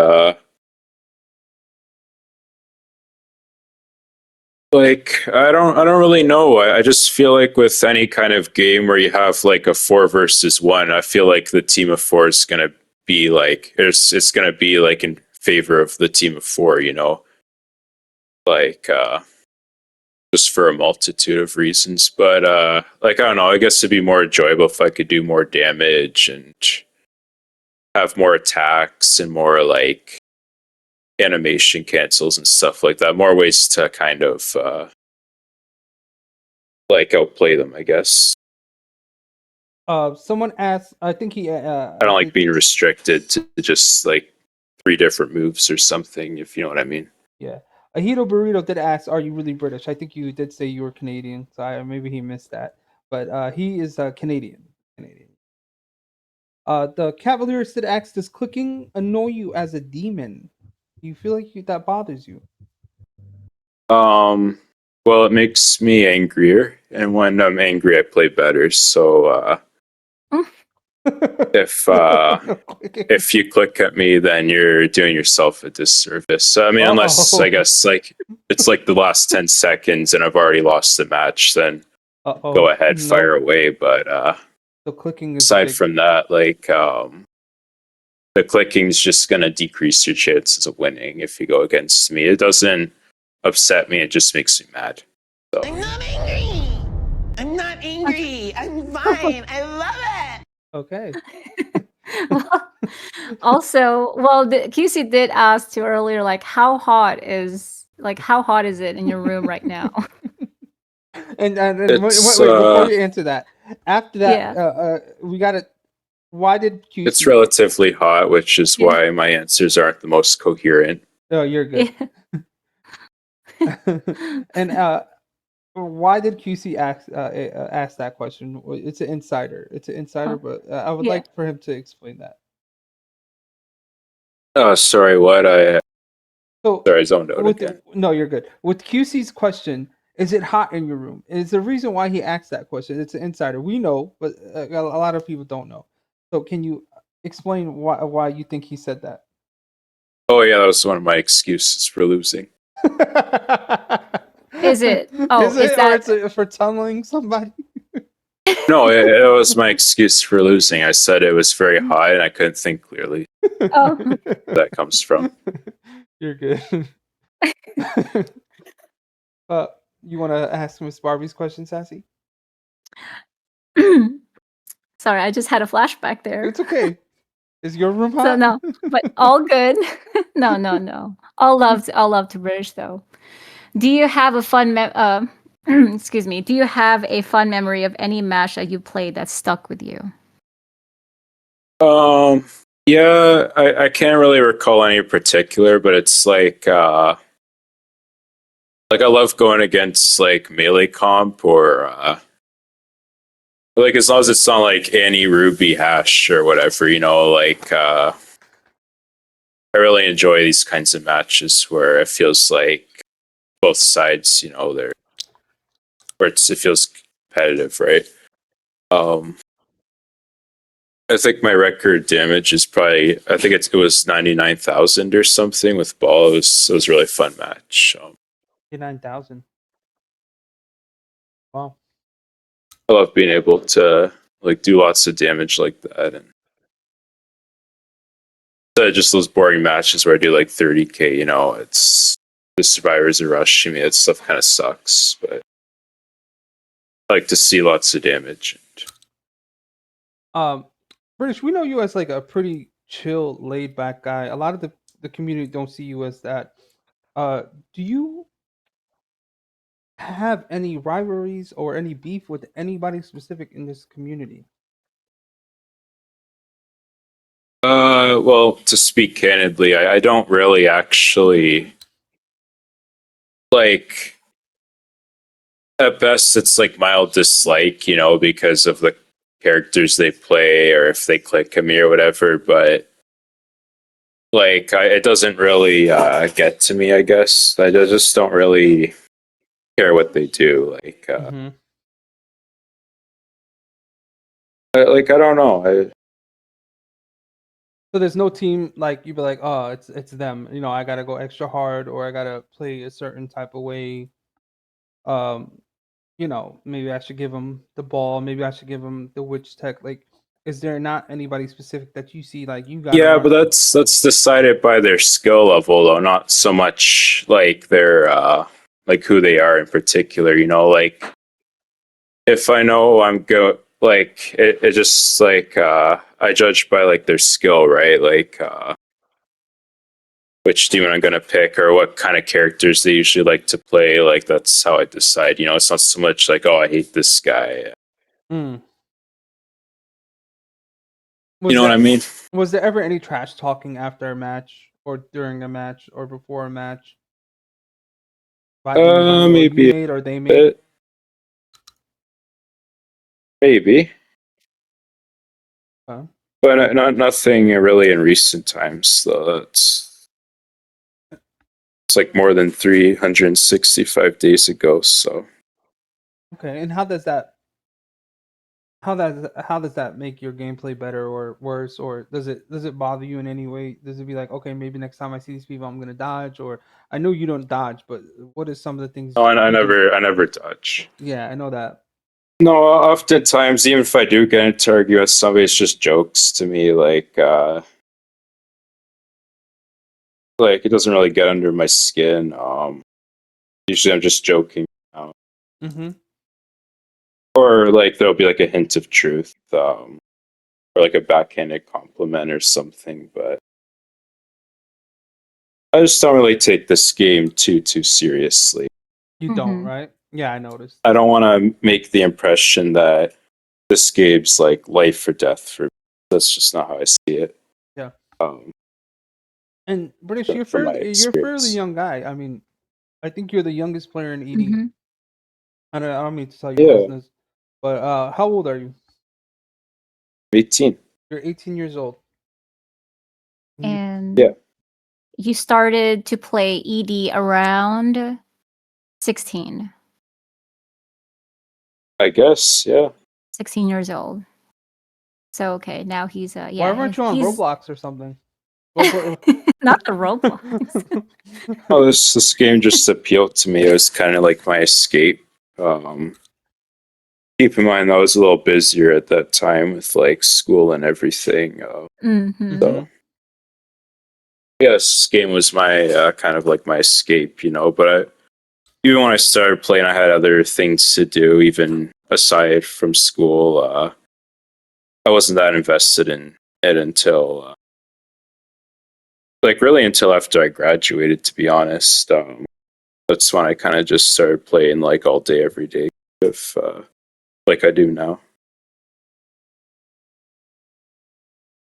like I don't really know. I just feel like with any kind of game where you have like a 4 versus 1, I feel like the team of four is gonna be like it's gonna be like in favor of the team of four, you know. Like just for a multitude of reasons. But like I don't know, I guess it'd be more enjoyable if I could do more damage and have more attacks and more like animation cancels and stuff like that. More ways to kind of like outplay them, I guess. Someone asked. I think he. I don't like being restricted to just like 3 different moves or something, if you know what I mean. Yeah. Ahito Burrito did ask, "Are you really British?" I think you did say you were Canadian, so maybe he missed that. But he is Canadian. Canadian. The Cavaliers did ask, "Does clicking annoy you as a demon? Do you feel like that bothers you?" Well, it makes me angrier, and when I'm angry, I play better. So if if you click at me, then you're doing yourself a disservice. I mean, unless I Uh-oh. guess like it's like the last 10 seconds and I've already lost the match, then Uh-oh. go ahead, Nope. fire away. But So clicking is aside big. from that, like the clicking is just gonna decrease your chances of winning if you go against me. It doesn't upset me; it just makes me mad. So. I'm not angry. I'm not angry. I'm fine. I love it. Okay. Well, also, well, the QC did ask too earlier, like how hot is it in your room right now? And It's wait, before you answer that, after that, Yeah. we got to. Why did QC? it's relatively hot, which is Yeah. why my answers aren't the most coherent. Oh, you're good. And why did QC ask that question? It's an insider. It's an insider, but I would Yeah. like for him to explain that. Oh, sorry, what? So, Sorry, I zoned out again. no, you're good. With QC's question, is it hot in your room? Is the reason why he asked that question? It's an insider. We know, but a lot of people don't know. So, can you explain why you think he said that? Oh yeah, that was one of my excuses for losing. Is it? Oh, Is is it, or that? it's for tunneling somebody? No, it was my excuse for losing. I said it was very hot and I couldn't think clearly. Oh. Where that comes from. You're good. You want to ask Miss Barbie's question, Sassy? Sorry, I just had a flashback there. It's okay. Is your room hot? So no, but all good. No. All love to British though. Do you have a fun excuse me, do you have a fun memory of any match that you played that stuck with you? Yeah, I can't really recall any particular, but it's like I love going against like melee comp or like as long as it's not like Annie Ruby Hash or whatever, like I really enjoy these kinds of matches where it feels like both sides, they're where it feels competitive, right? I think my record damage is probably I think it was 99,000 or something with ball. It was a really fun match. 9,000. Wow. I love being able to like do lots of damage like that, and just those boring matches where I do like 30k. It's the survivors are rushing me. That stuff kind of sucks, but I like to see lots of damage. British, we know you as like a pretty chill, laid back guy. A lot of the community don't see you as that. Do you have any rivalries or any beef with anybody specific in this community? Well, to speak candidly, I don't really actually like. At best, it's like mild dislike, because of the characters they play or if they click me or whatever. But like, it doesn't really get to me. I guess I just don't really care what they do. Like, I don't know. So there's no team like you'd be like, oh, it's them. I gotta go extra hard or I gotta play a certain type of way. Maybe I should give them the ball. Maybe I should give them the witch tech. Like, is there not anybody specific that you see like you gotta Yeah, run? but that's decided by their skill level, though, not so much like their like who they are in particular. Like if I know I'm go like it just like I judge by like their skill, right? Like which demon I'm gonna pick or what kind of characters they usually like to play. Like that's how I decide. It's not so much like, oh, I hate this guy. Mm. You know what I mean? Was there ever any trash talking after a match or during a match or before a match? By anybody, or you Maybe made or they a made? bit. Maybe. Huh? But nothing really in recent times, though. It's like more than 365 days ago. So Okay, and how does that make your gameplay better or worse, or does it bother you in any way? Does it be like, okay, maybe next time I see these people, I'm gonna dodge? Or I know you don't dodge, but what is some of the things? no, I you do? I never touch. Yeah, I know that. No, oftentimes, even if I do get into argue with somebody, it's just jokes to me. Like it doesn't really get under my skin. Usually, I'm just joking. Mm-hmm. Or like there'll be like a hint of truth, or like a backhanded compliment or something. But I just don't really take this game too seriously. You don't, right? Yeah, I noticed. I don't want to make the impression that this game's like life or death for me. That's just not how I see it. Yeah. Um, And British, from my you're a fairly experience. young guy. I mean, I think you're the youngest player in ED. Mm-hmm. I don't mean to tell you Yeah, business, but how old are you? 18. You're 18 years old. And Yeah. you started to play ED around 16. I guess, yeah. 16 years old. So okay, now he's Why weren't you on he's Roblox or something? Not the Roblox. Oh, this game just appealed to me. It was kind of like my escape. Keep in mind, I was a little busier at that time with like school and everything. Mm-hmm. So, yeah, this game was my kind of like my escape, you know. But even when I started playing, I had other things to do, even aside from school. I wasn't that invested in it until, like, really until after I graduated, to be honest. That's when I kind of just started playing like all day, every day, if like I do now.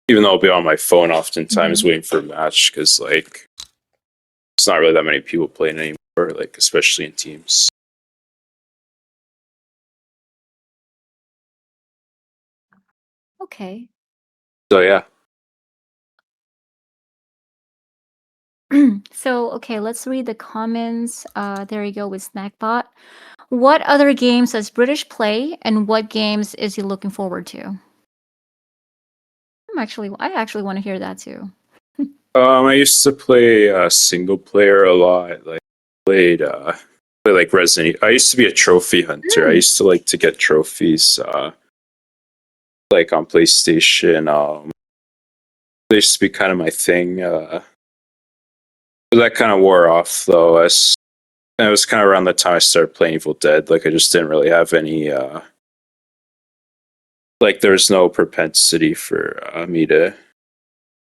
Even though I'll be on my phone oftentimes waiting for a match because like it's not really that many people playing anymore, like especially in teams. Okay. So yeah, So, okay, let's read the comments. There you go with Snackbot. What other games does British play, and what games is he looking forward to? I actually want to hear that too. I used to play single player a lot. Like play like Resident. I used to be a trophy hunter. I used to like to get trophies, like on PlayStation. They used to be kind of my thing. But that kind of wore off though. And it was kind of around the time I started playing Evil Dead. Like I just didn't really have any. Like there was no propensity for me to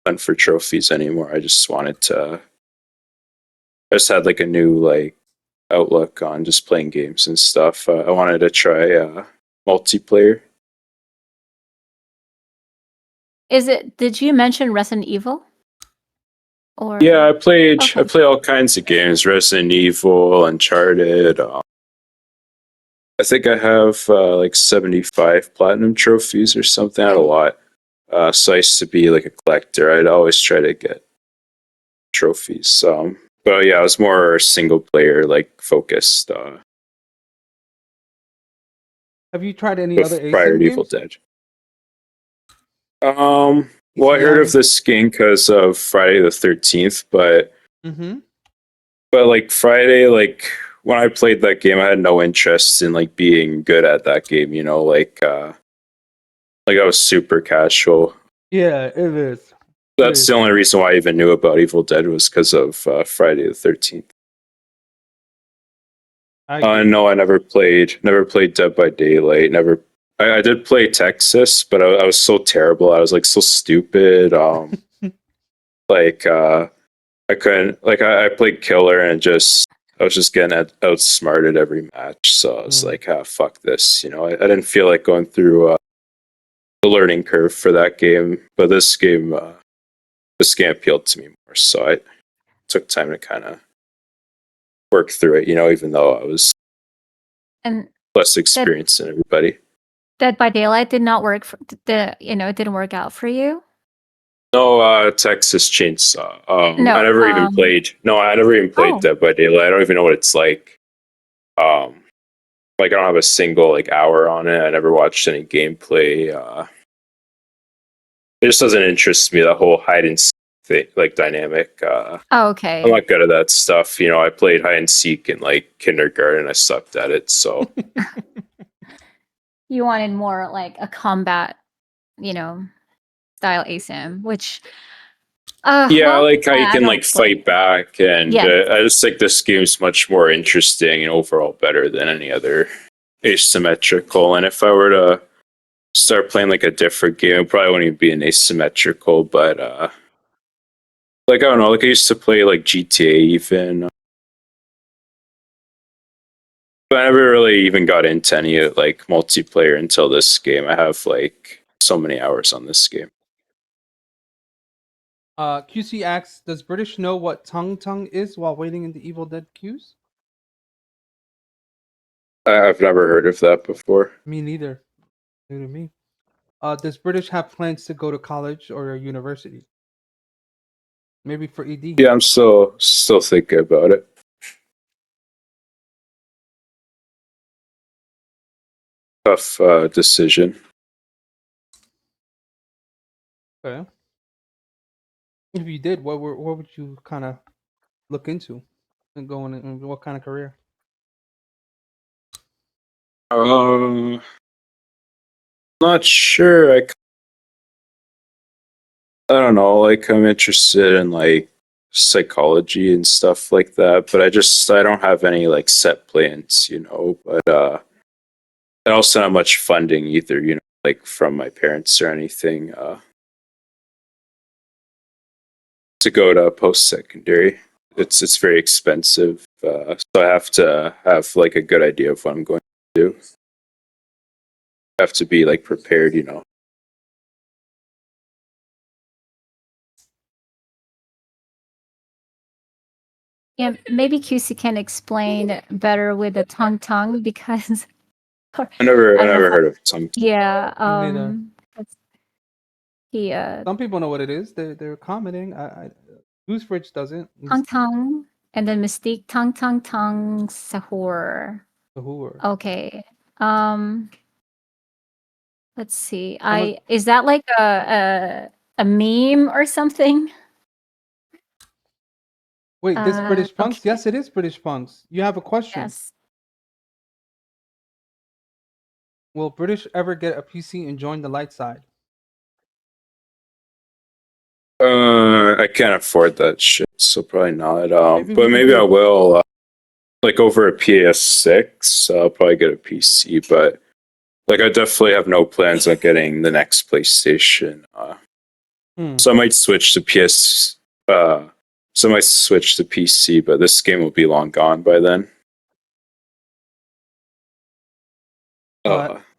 hunt for trophies anymore. I just wanted to. I just had like a new like outlook on just playing games and stuff. I wanted to try multiplayer. Did you mention Resident Evil? Or Yeah, I played. Okay. I play all kinds of games: Resident Evil, Uncharted. I think I have like 75 platinum trophies or something. I had a lot. So I used to be like a collector. I'd always try to get trophies. But yeah, I was more single player, like focused Have you tried any other with prior ASIM to Evil games? Dead. Well, I heard of ECM? this game because of Friday the 13th, Mm-hmm. but like Friday, like when I played that game, I had no interest in like being good at that game. You know, like I was super casual. Yeah, it is. That's the only reason why I even knew about Evil Dead was because of Friday the 13th. I agree. No, I never played Dead by Daylight. Never. I did play Texas, but I was so terrible. I was like so stupid. Like I couldn't. Like I played Killer and just I was just getting outsmarted every match. So I was Mm. like, ah, fuck this. You know, I didn't feel like going through the learning curve for that game. But this game appealed to me more. So I took time to kind of work through it. You know, even though I was and less experienced than everybody. Dead by Daylight did not work it didn't work out for you? No, Texas Chainsaw. No, I never even played. No, I never even played Oh. Dead by Daylight. I don't even know what it's like. Like I don't have a single like hour on it. I never watched any gameplay. It just doesn't interest me. The whole hide and seek thing, like dynamic. Oh, okay. I'm not good at that stuff. You know, I played hide and seek in like kindergarten. I sucked at it. So You wanted more like a combat, style ASIM, which yeah, I well, like how you I can don't like play. fight back, and Yes. I just think this game's much more interesting and overall better than any other asymmetrical. And if I were to start playing like a different game, it probably wouldn't even be an asymmetrical. But like I don't know, like I used to play like GTA even, but I never really even got into any like multiplayer until this game. I have like so many hours on this game. QC asks, does British know what tongue tongue is while waiting in the Evil Dead queues? I've never heard of that before. Me neither. New to me. Does British have plans to go to college or a university? Maybe for ED. Yeah, I'm still thinking about it. Tough decision. Okay. If you did, what would you kind of look into and go in what kind of career? Not sure. I don't know. Like, I'm interested in like psychology and stuff like that, but I don't have any like set plans, you know. But I also not much funding either, you know, like from my parents or anything. To go to post secondary, it's very expensive, so I have to have like a good idea of what I'm going to do. I have to be like prepared, you know. Yeah, maybe QC can explain better with the tongue because I I don't know never how. heard of tongue. Yeah, Neither. that's he Some people know what it is. They're commenting. Goosebridge doesn't. He's tongue and then Mystique tongue sahur. the hooer. Okay. Let's see. Someone, Is that like a meme or something? wait, this British punks? Okay. Yes, it is British punks. You have a question. Yes. Will British ever get a PC and join the light side? I can't afford that shit, so probably not. Maybe we But could maybe do I it. will. Like over a PS6, I'll probably get a PC. But like, I definitely have no plans on getting the next PlayStation. So I might switch to PS. So I might switch to PC, but this game will be long gone by then.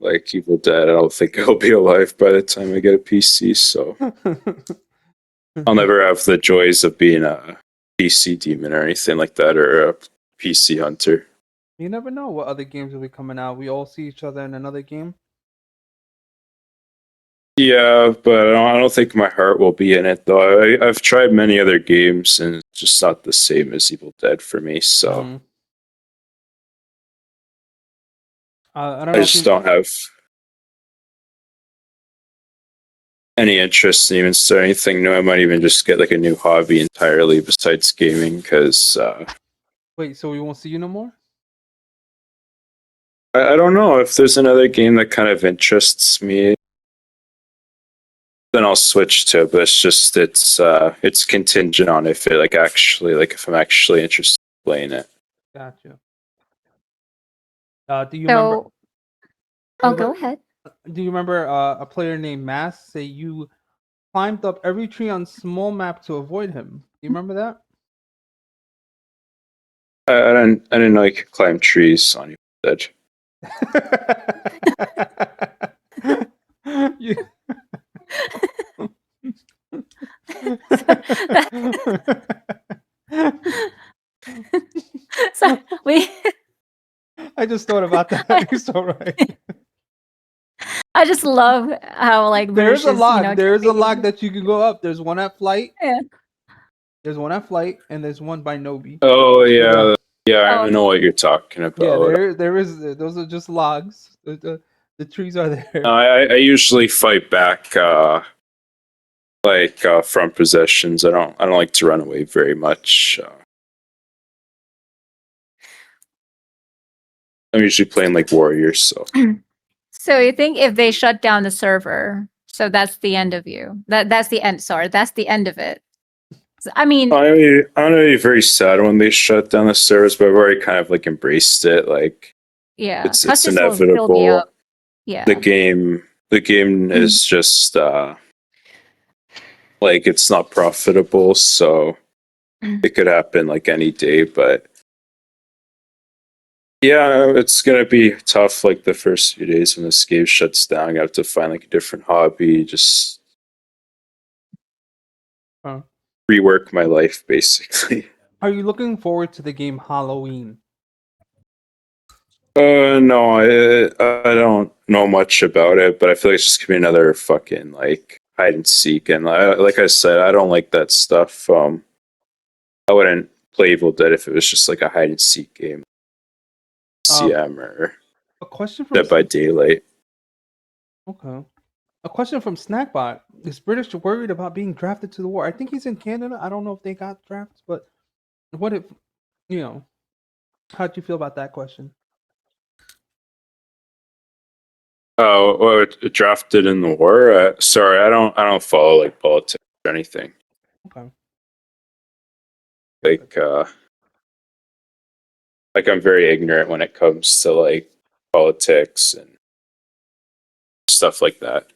Like Evil Dead, I don't think I'll be alive by the time I get a PC. So I'll never have the joys of being a PC demon or anything like that, or a PC hunter. You never know what other games will be coming out. We all see each other in another game. Yeah, but I don't think my heart will be in it though. I've tried many other games and it's just not the same as Evil Dead for me. So Mhm. I don't I know if just you. don't have any interest in even starting anything new. I might even just get like a new hobby entirely besides gaming because Wait, so we won't see you no more? I don't know if there's another game that kind of interests me. Then I'll switch to, but it's contingent on if it if I'm actually interested in playing it. Gotcha. Do you remember? So, oh, go ahead. Do you remember a player named Mass say you climbed up every tree on small map to avoid him? Do you remember that? I didn't know you could climb trees on Evil Dead. You- So we I just thought about that. It's all right. I just love how like There's British a is, log. There is a keeping- log that you can go up. There's one at Flight. Yeah. There's one at Flight, and there's one by Nobi. Oh yeah, yeah. Oh. I know what you're talking about. Yeah, there is. Those are just logs. The trees are there. I usually fight back from possessions. I don't like to run away very much. I'm usually playing like warriors, so So you think if they shut down the server, so that's the end of you. That's the end. Sorry, that's the end of it. I mean, I'm gonna be very sad when they shut down the servers, but I've already kind of like embraced it. Like yeah, it's Custis will still be inevitable. up. Yeah. The game is just like it's not profitable, so it could happen like any day. But yeah, it's gonna be tough like the first few days when this game shuts down. I have to find like a different hobby, just Huh. rework my life basically. Are you looking forward to the game Halloween? No, I don't know much about it, but I feel like it's just gonna be another fucking like hide and seek. And like I said, I don't like that stuff. I wouldn't play Evil Dead if it was just like a hide and seek game, CM or A question from Dead by Daylight. Okay. A question from Snackbot: is British worried about being drafted to the war? I think he's in Canada. I don't know if they got drafted, but what if how do you feel about that question? Oh, drafted in the war? Sorry, I don't follow like politics or anything. Okay. Like I'm very ignorant when it comes to like politics and stuff like that.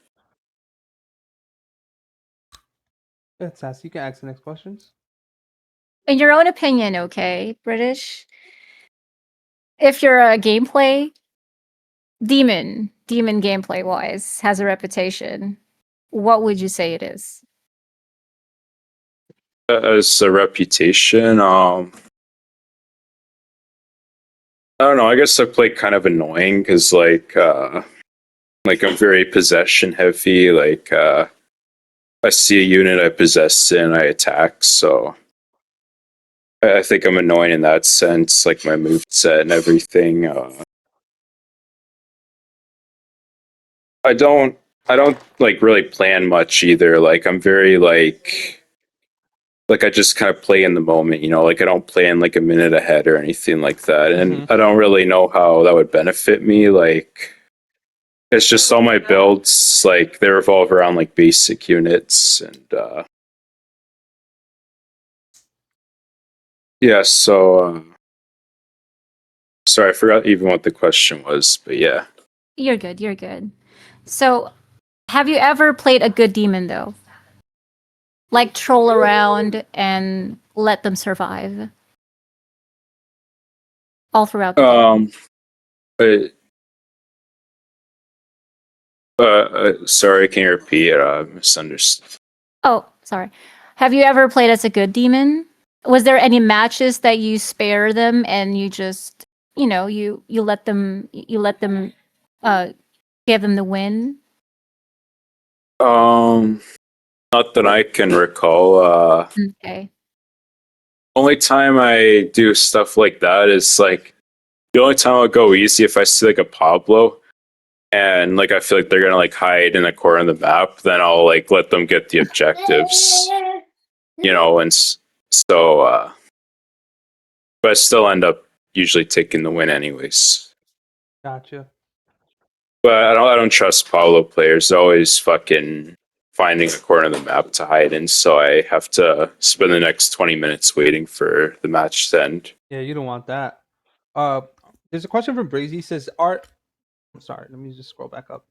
That's Sass. You can ask the next questions. In your own opinion, okay, British, if you're a gameplay demon gameplay wise has a reputation, what would you say it is? As a reputation, I don't know. I guess I play kind of annoying because like I'm very possession heavy. Like I see a unit I possess it and I attack. So I think I'm annoying in that sense. Like my move set and everything. I don't like really plan much either. Like I'm very like I just kind of play in the moment, like I don't plan like a minute ahead or anything like that. And I don't really know how that would benefit me. Like it's just all my builds, like they revolve around like basic units and yeah, so sorry, I forgot even what the question was, but yeah. You're good, you're good. So, have you ever played a good demon though? Like troll around and let them survive all throughout the game. Sorry, can you repeat? Misunderstood. Oh, sorry. Have you ever played as a good demon? Was there any matches that you spare them and you just, you let them give them the win? Not that I can recall. Okay. Only time I do stuff like that is like the only time I'll go easy if I see like a Pablo and like I feel like they're gonna like hide in a corner of the map, then I'll like let them get the objectives, and so but I still end up usually taking the win anyways. Gotcha. But I don't trust Pablo players. They're always fucking finding a corner of the map to hide in, so I have to spend the next 20 minutes waiting for the match to end. Yeah, you don't want that. There's a question from Brazy. Says, I'm sorry, let me just scroll back up.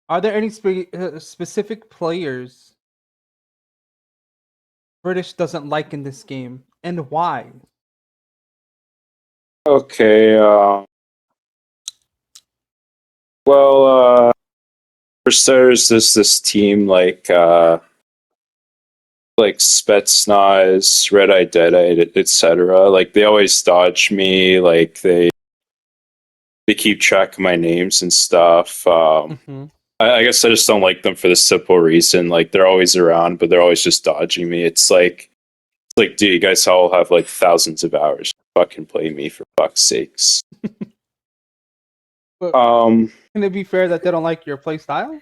Are there any specific players British doesn't like in this game, and why? Okay, well, for starters, there's this team like Spetsnaz, Red Eye, Dead Eye, etc. Like they always dodge me. Like they keep track of my names and stuff. I guess I just don't like them for the simple reason. Like they're always around, but they're always just dodging me. It's like, dude, you guys all have like thousands of hours. Fucking play me for fuck's sakes. But Can it be fair that they don't like your play style?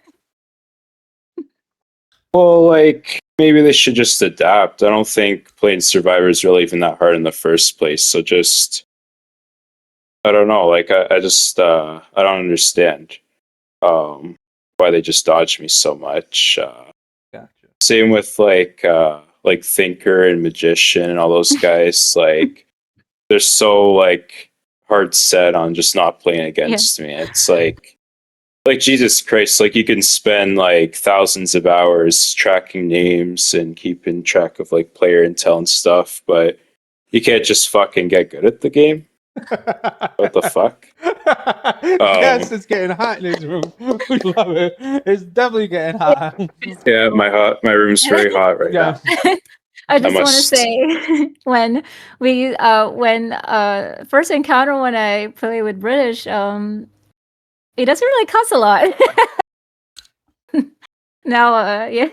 Well, like maybe they should just adapt. I don't think playing Survivor is really even that hard in the first place. So just, I don't know. Like I just I don't understand why they just dodge me so much. Gotcha. Same with like Thinker and Magician and all those guys. Like they're so like hard set on just not playing against me. It's like Jesus Christ, like you can spend like thousands of hours tracking names and keeping track of like player intel and stuff, but you can't just fucking get good at the game. What the fuck? Yes, it's getting hot in this room. We love it. It's definitely getting hot. Yeah, my room's very hot right Yeah. now. I just want to must- say when first encounter when I play with British, he doesn't really cuss a lot. Now, yeah,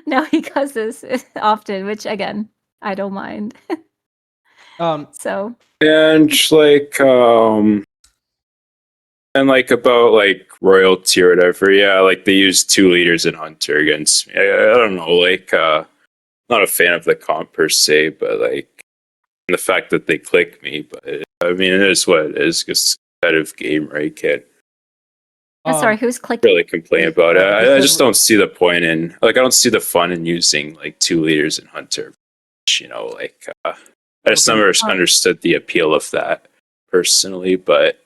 now he cusses often, which again I don't mind. So And like about like royalty or whatever. Yeah, like they used 2 leaders in Hunter against me. I don't know, like not a fan of the comp per se, but like the fact that they click me. But I mean, it is what it is. Because competitive game, right? Can't Sorry, who's clicking? really complain This- about it. this I said- just don't see the point in like I don't see the fun in using like 2 leaders in Hunter. You know, like I just Okay. never understood the appeal of that personally. But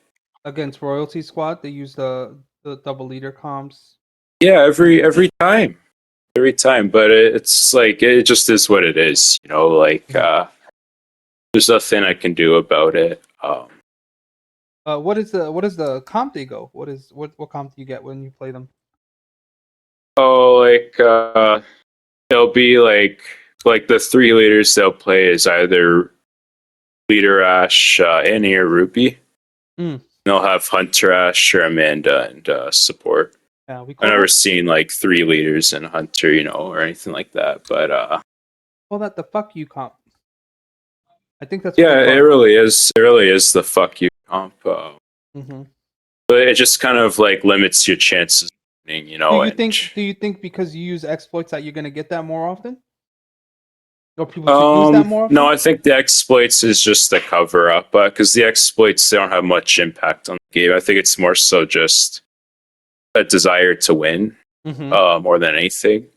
against Royalty Squad, they use the double leader comps. yeah, every time. But it's like it just is what it is. You know, like there's nothing I can do about it. What is the comp they go? What comp do you get when you play them? Oh, like they'll be like the 3 leaders they'll play is either Leader Ash, Annie, or Ruby. Mm. They'll have Hunter Ash or Amanda and support. Yeah, we I've call never that, seen like 3 leaders in Hunter, you know, or anything like that. But call that the fuck you comp. I think that's what yeah, they it call really is. It really is the fuck you comp. Mm-hmm. But it just kind of like limits your chances, of winning, you know. Do you think because you use exploits that you're gonna get that more often? Or people should use that more often? No, I think the exploits is just a cover up because the exploits they don't have much impact on the game. I think it's more so just a desire to win Mm-hmm. more than anything.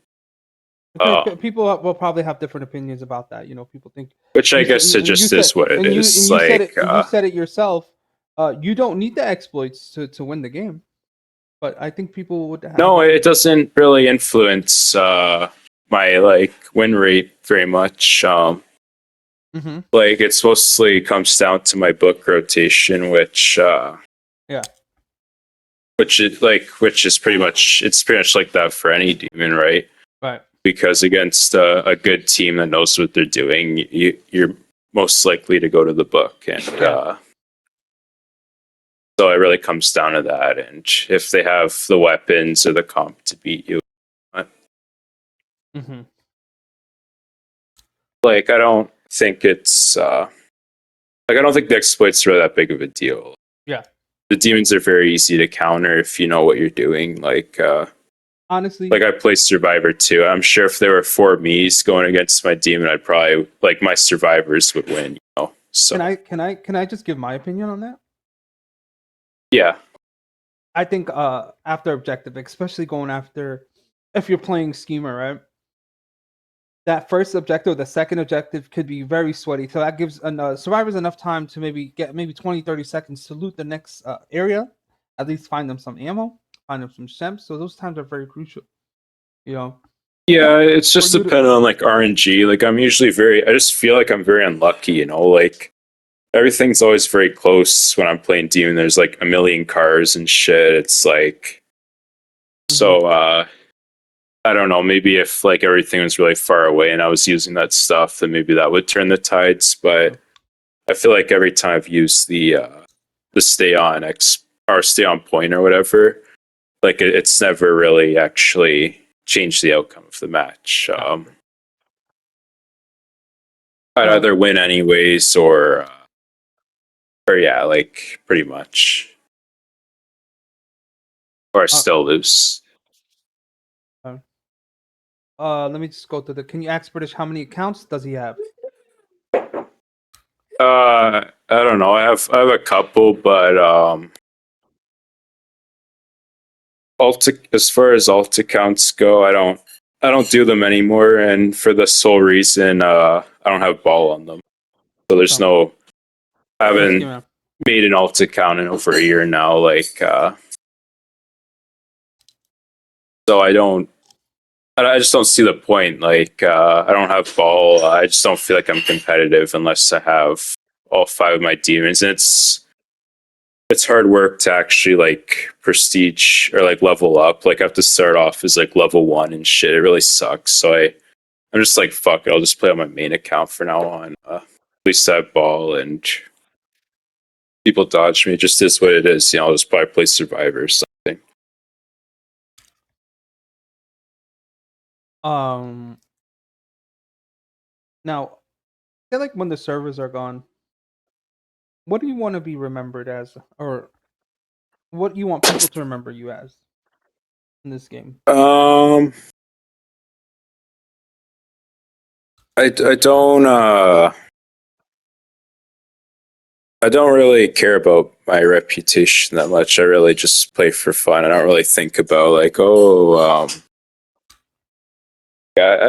People will probably have different opinions about that. You know, people think Which I you guess said- it just is what it and you is. and you said Like, it. And you said it yourself. You don't need the exploits to win the game, but I think people would have. no, it doesn't really influence my like win rate very much. Mm-hmm. Like, it's mostly comes down to my book rotation, which Yeah. which is pretty much like that for any demon, right? Right. Because against a good team that knows what they're doing, you're most likely to go to the book, and so it really comes down to that. And if they have the weapons or the comp to beat you, Mm-hmm. like I don't think it's like I don't think the exploits are that big of a deal. Yeah. The demons are very easy to counter if you know what you're doing. Honestly, Like I play Survivor too. I'm sure if there were 4 me's going against my demon, I'd probably like my survivors would win. You know, so can I just give my opinion on that? yeah, I think after objective, especially going after if you're playing schemer, right? That first objective, the second objective could be very sweaty. So that gives survivors enough time to maybe get 20, 30 seconds to loot the next area. At least find them some ammo, find them some shems. So those times are very crucial. You know. yeah. It's just For you to- dependent on like RNG. Like I'm usually I just feel like I'm very unlucky. You know, like everything's always very close when I'm playing demon. There's like a million cars and shit. It's like so. I don't know. Maybe if like everything was really far away and I was using that stuff, then maybe that would turn the tides. But I feel like every time I've used the stay on X or stay on point or whatever, like it's never really actually changed the outcome of the match. I'd either win anyways, or yeah, like pretty much, or I still lose. Let me just go to the. Can you ask British how many accounts does he have? I don't know. I have a couple, but as far as alt accounts go, I don't do them anymore, and for the sole reason I don't have ball on them. So there's no. I haven't made an alt account in over a year now. Like so I just don't see the point. Like I don't have ball. I just don't feel like I'm competitive unless I have all 5 of my demons, and it's hard work to actually like prestige or like level up. Like I have to start off as like level 1 and shit. It really sucks. So I'm just like fuck it. I'll just play on my main account for now on. At least I have ball and people dodge me. It just is what it is. You know, I'll just probably play Survivor or something. Now, I feel like when the servers are gone, what do you want to be remembered as, or What do you want people to remember you as in this game? I don't I don't really care about my reputation that much. I really just play for fun. I don't really think about like, I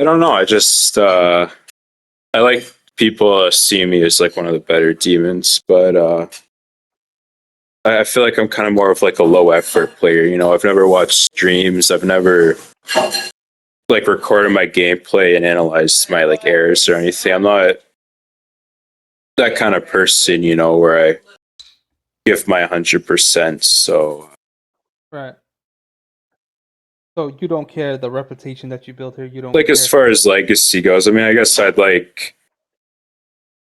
don't know. I just I like people see me as like one of the better demons, but I feel like I'm kind of more of like a low effort player. You know, I've never watched streams. I've never like recorded my gameplay and analyzed my like errors or anything. I'm not that kind of person, you know, where I give my 100%. So Right. So you don't care the reputation that you built here. You don't like care. as far as legacy goes, I mean, I guess I'd like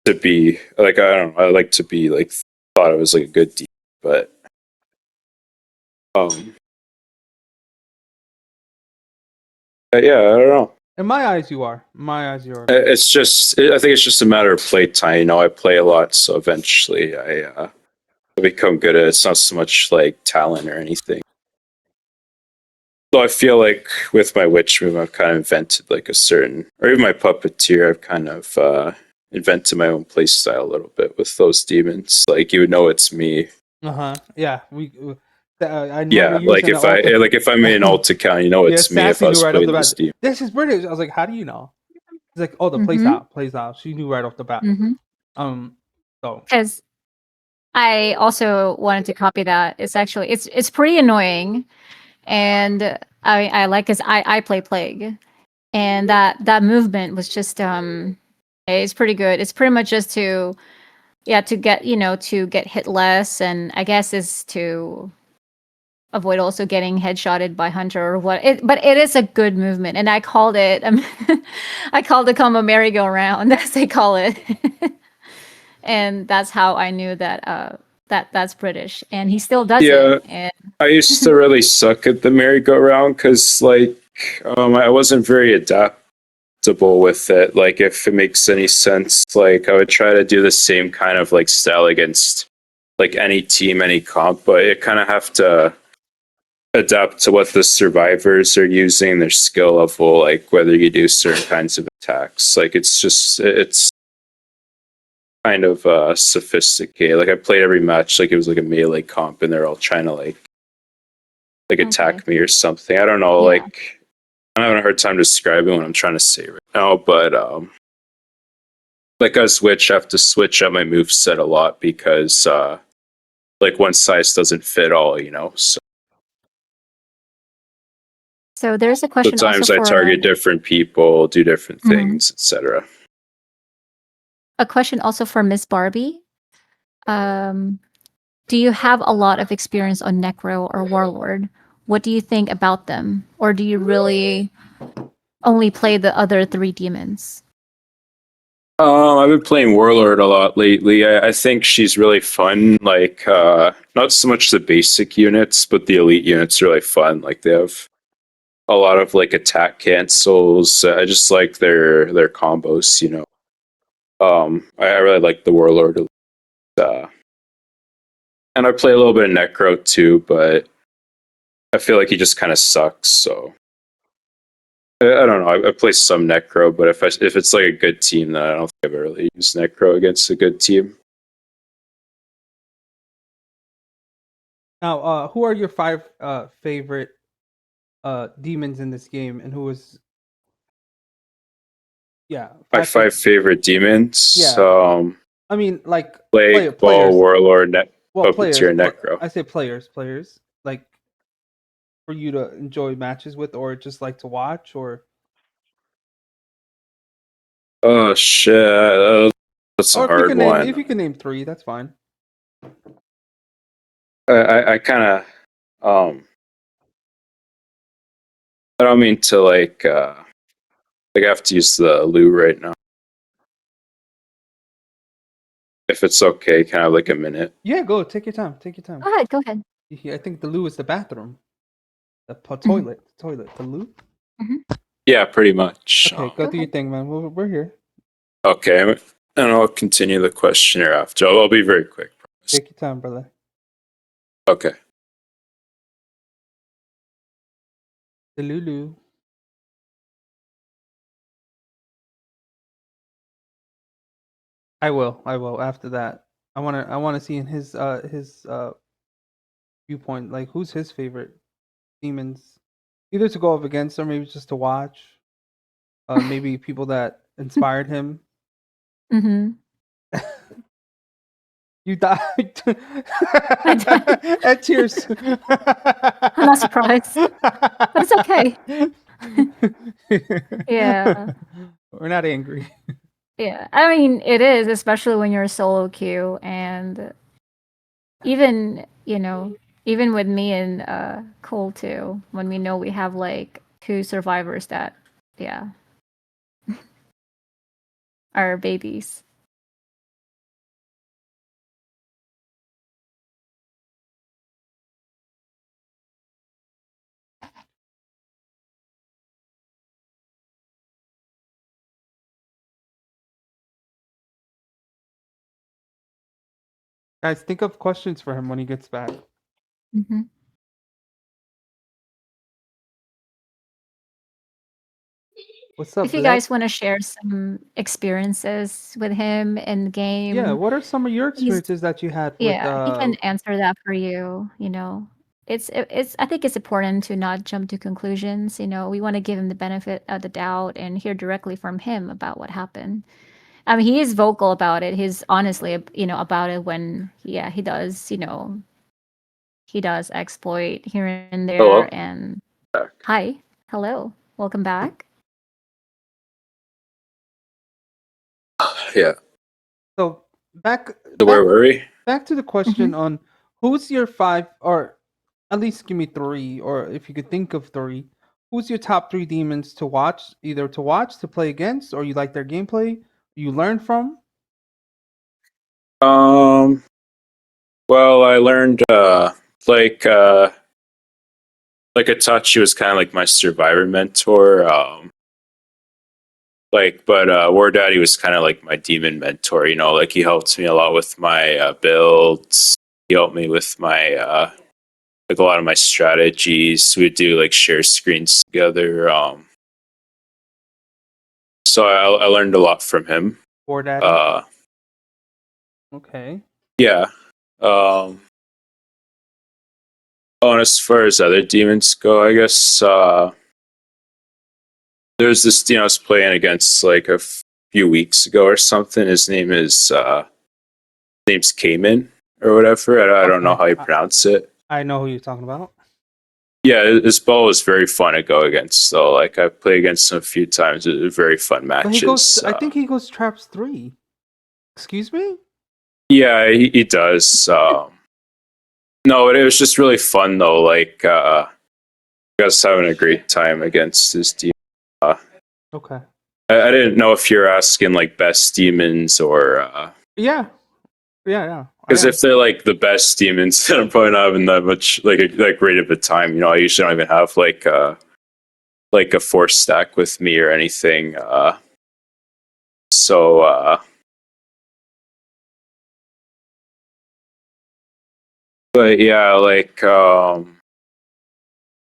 to be like I don't know. I like to be like thought I was like a good demon, but um, yeah, I don't know. In my eyes, you are. In my eyes, you are. It's just I think it's just a matter of play time. You know, I play a lot, so eventually I become good at it. It's not so much like talent or anything. Though I feel like with my witch move, I've kind of invented like a certain, or even my puppeteer, I've kind of invented my own play style a little bit with those demons. Like you would know it's me. Yeah. I remember Yeah, you saying if I'm in an alt account, you know Yeah, it's me if Sassy I knew was right off the playing this bat. demon. This is British. I was like, how do you know? He's like, oh, the plays out. She knew right off the bat. So Because I also wanted to copy that. It's actually it's pretty annoying, and I like because I play Plague, and that movement was just it's pretty good. It's pretty much just to to get to get hit less, and I guess is to avoid also getting headshotted by Hunter or what. But it is a good movement, and I called it I called the combo merry-go-round as they call it. And that's how I knew that that's British, and he still does Yeah, it. And I used to really suck at the merry-go-round because like I wasn't very adaptable with it. Like if it makes any sense, like I would try to do the same kind of like style against like any team, any comp, but you kind of have to adapt to what the survivors are using, their skill level, like whether you do certain kinds of attacks. Like it's kind of sophisticated. Like I played every match like it was like a melee comp, and they're all trying to like attack me or something. I don't know. Yeah. Like I'm having a hard time describing what I'm trying to say right now, but like as Switch, I have to switch up my move set a lot because like one size doesn't fit all, you know. So there's a question Sometimes also I for target different people, do different Mhm. things, etc. a question also for Miss Barbie. Do you have a lot of experience on Necro or Warlord? What do you think about them, or do you really only play the other three demons? I've been playing Warlord a lot lately. I think she's really fun. Like, not so much the basic units, but the elite units are really fun. Like, they have a lot of like attack cancels. I just like their combos. You know, I really like the Warlord. And I play a little bit of Necro too, but I feel like he just kind of sucks. So I don't know. I play some Necro, but if it's like a good team, then I don't think I've ever really used Necro against a good team. now, who are your 5 favorite demons in this game, and who is My 5 favorite demons. Yeah. I mean, like Plague, Ball, players. Warlord, Well, players. Puppeteer, Necro. I say players. Like for you to enjoy matches with, or just like to watch, or Oh shit, that's a or hard one. if you can name 3, that's fine. I kind of I don't mean to like I have to use the loo right now. If it's okay, can I have like a minute? Yeah, go. Take your time. Take your time. Go ahead. Go ahead. Yeah, I think the loo is the bathroom. The Mhm. toilet, the loo. Yeah, pretty much. Okay, go do your thing, man. We're here. Okay, and I'll continue the questionnaire after. I'll be very quick. Promise. Take your time, brother. Okay. The Lulu. I will. I will. After that, I wanna. I wanna see in his viewpoint. Like, who's his favorite demons? Either to go up against or maybe just to watch. Maybe people that inspired him. Mm-hmm. You died. died. At tears. I'm not surprised, but it's okay. Yeah. We're not angry. Yeah, I mean, it is, especially when you're a solo queue, and even, even with me and Cole too, when we know we have like two survivors that, yeah, are babies. Guys, think of questions for him when he gets back. Hmm. What's up, If you Bled? guys want to share some experiences with him in the game, Yeah, what are some of your he's experiences that you had with yeah, he can answer that for you. It's I think it's important to not jump to conclusions. We want to give him the benefit of the doubt and hear directly from him about what happened. I mean, he is vocal about it. He's honestly, about it when, yeah, he does, he does exploit here and Hello. there. And Back. hi, hello, welcome back. Yeah. So back So where were we? back to the question on who's your five, or at least give me three, or if you could think of three, who's your top three demons to watch, either to watch, to play against, or you like their gameplay, you learn from? Well, I learned like Itachi was kind of like my survivor mentor. But War Daddy was kind of like my demon mentor. Like he helped me a lot with my builds. He helped me with my like a lot of my strategies. We'd do like share screens together. So I learned a lot from him. War Daddy? Okay. Yeah. Oh, and as far as other demons go, I guess there's this demon I was playing against like a few weeks ago or something. His name's Cayman or whatever. I don't know how you pronounce it. I know who you're talking about. Yeah, his ball was very fun to go against. So like I played against him a few times. It was very fun But matches. he goes. I think he goes traps 3. Excuse me. Yeah, he does. No, but it was just really fun though. Like I was having a great time against this team. Okay. I didn't know if you're asking like best demons or Yeah. Yeah. because if they're like the best demons, then I'm probably not having that much like great of a time. I usually don't even have like a 4 stack with me or anything. So but yeah, like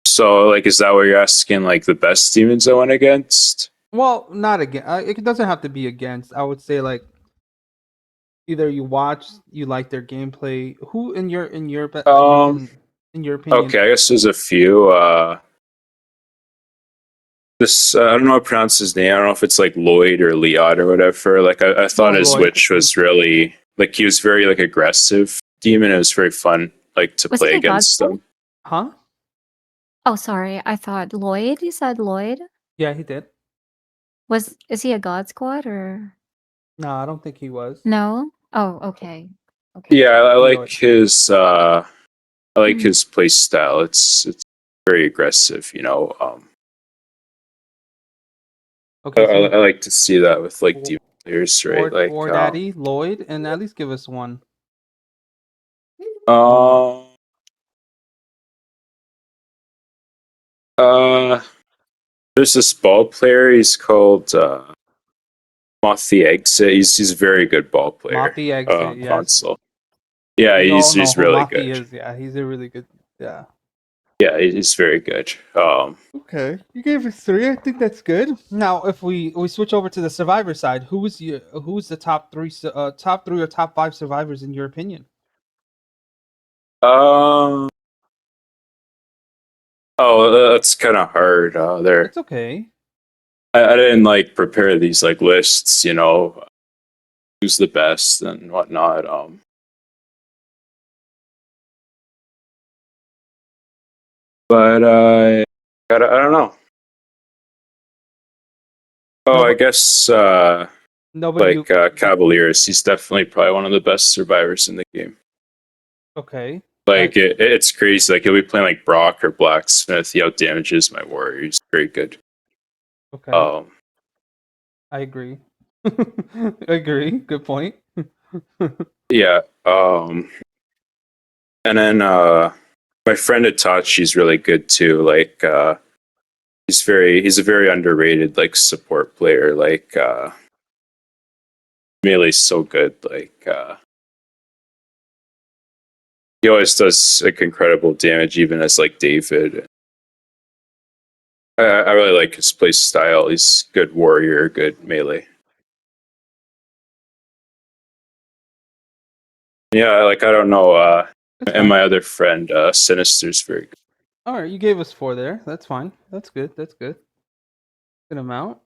so like is that what you're asking? Like the best demons I went against? Well, not again. It doesn't have to be against. I would say like either you watch, you like their gameplay. Who in your in your opinion? Okay, I guess there's a few. This I don't know how to pronounce his name. I don't know if it's like Lloyd or Liot or whatever. Like I thought his Lloyd. witch was really like he was very like aggressive demon. It was very fun like to Was play he a against god them. Huh? Oh, sorry, I thought Lloyd. You said Lloyd. Yeah, he did. Is he a god squad or No, I don't think he was. no? Oh, okay. Okay. Yeah, I like Lloyd. his his play style. It's very aggressive, Okay, so I like to see that with like demon players, right? War Daddy, Lloyd, and at least give us one. There's this ball player. He's called Moth the Exit. He's a very good ball player. Moth the Exit, yes. Console. Yeah, We all know he's who really Mothi good. is. Yeah, he's a really good. Yeah. Yeah, he's very good. Okay, you gave us 3. I think that's good. Now, if we switch over to the survivor side, who's the top 3 top 3 or top 5 survivors in your opinion? Um, oh, that's kind of hard. There, It's okay. I didn't like prepare these like lists. Who's the best and whatnot. But I don't know. Oh, I Nobody, guess nobody you Cavaliers. He's definitely probably one of the best survivors in the game. okay. Like it's crazy. Like he'll be playing like Brock or Blacksmith. He out damages my warrior. He's very good. Okay, I agree. I agree. Good point. Yeah. And then my friend Itachi's really good too. Like he's a very underrated like support player. Like Melee's so good. Like he always does like incredible damage, even as like David. I really like his play style. He's good warrior, good melee. Yeah, like I don't know. That's And fine. my other friend, Sinister's very good. All right, you gave us 4 there. That's fine. That's good. That's good. Good amount.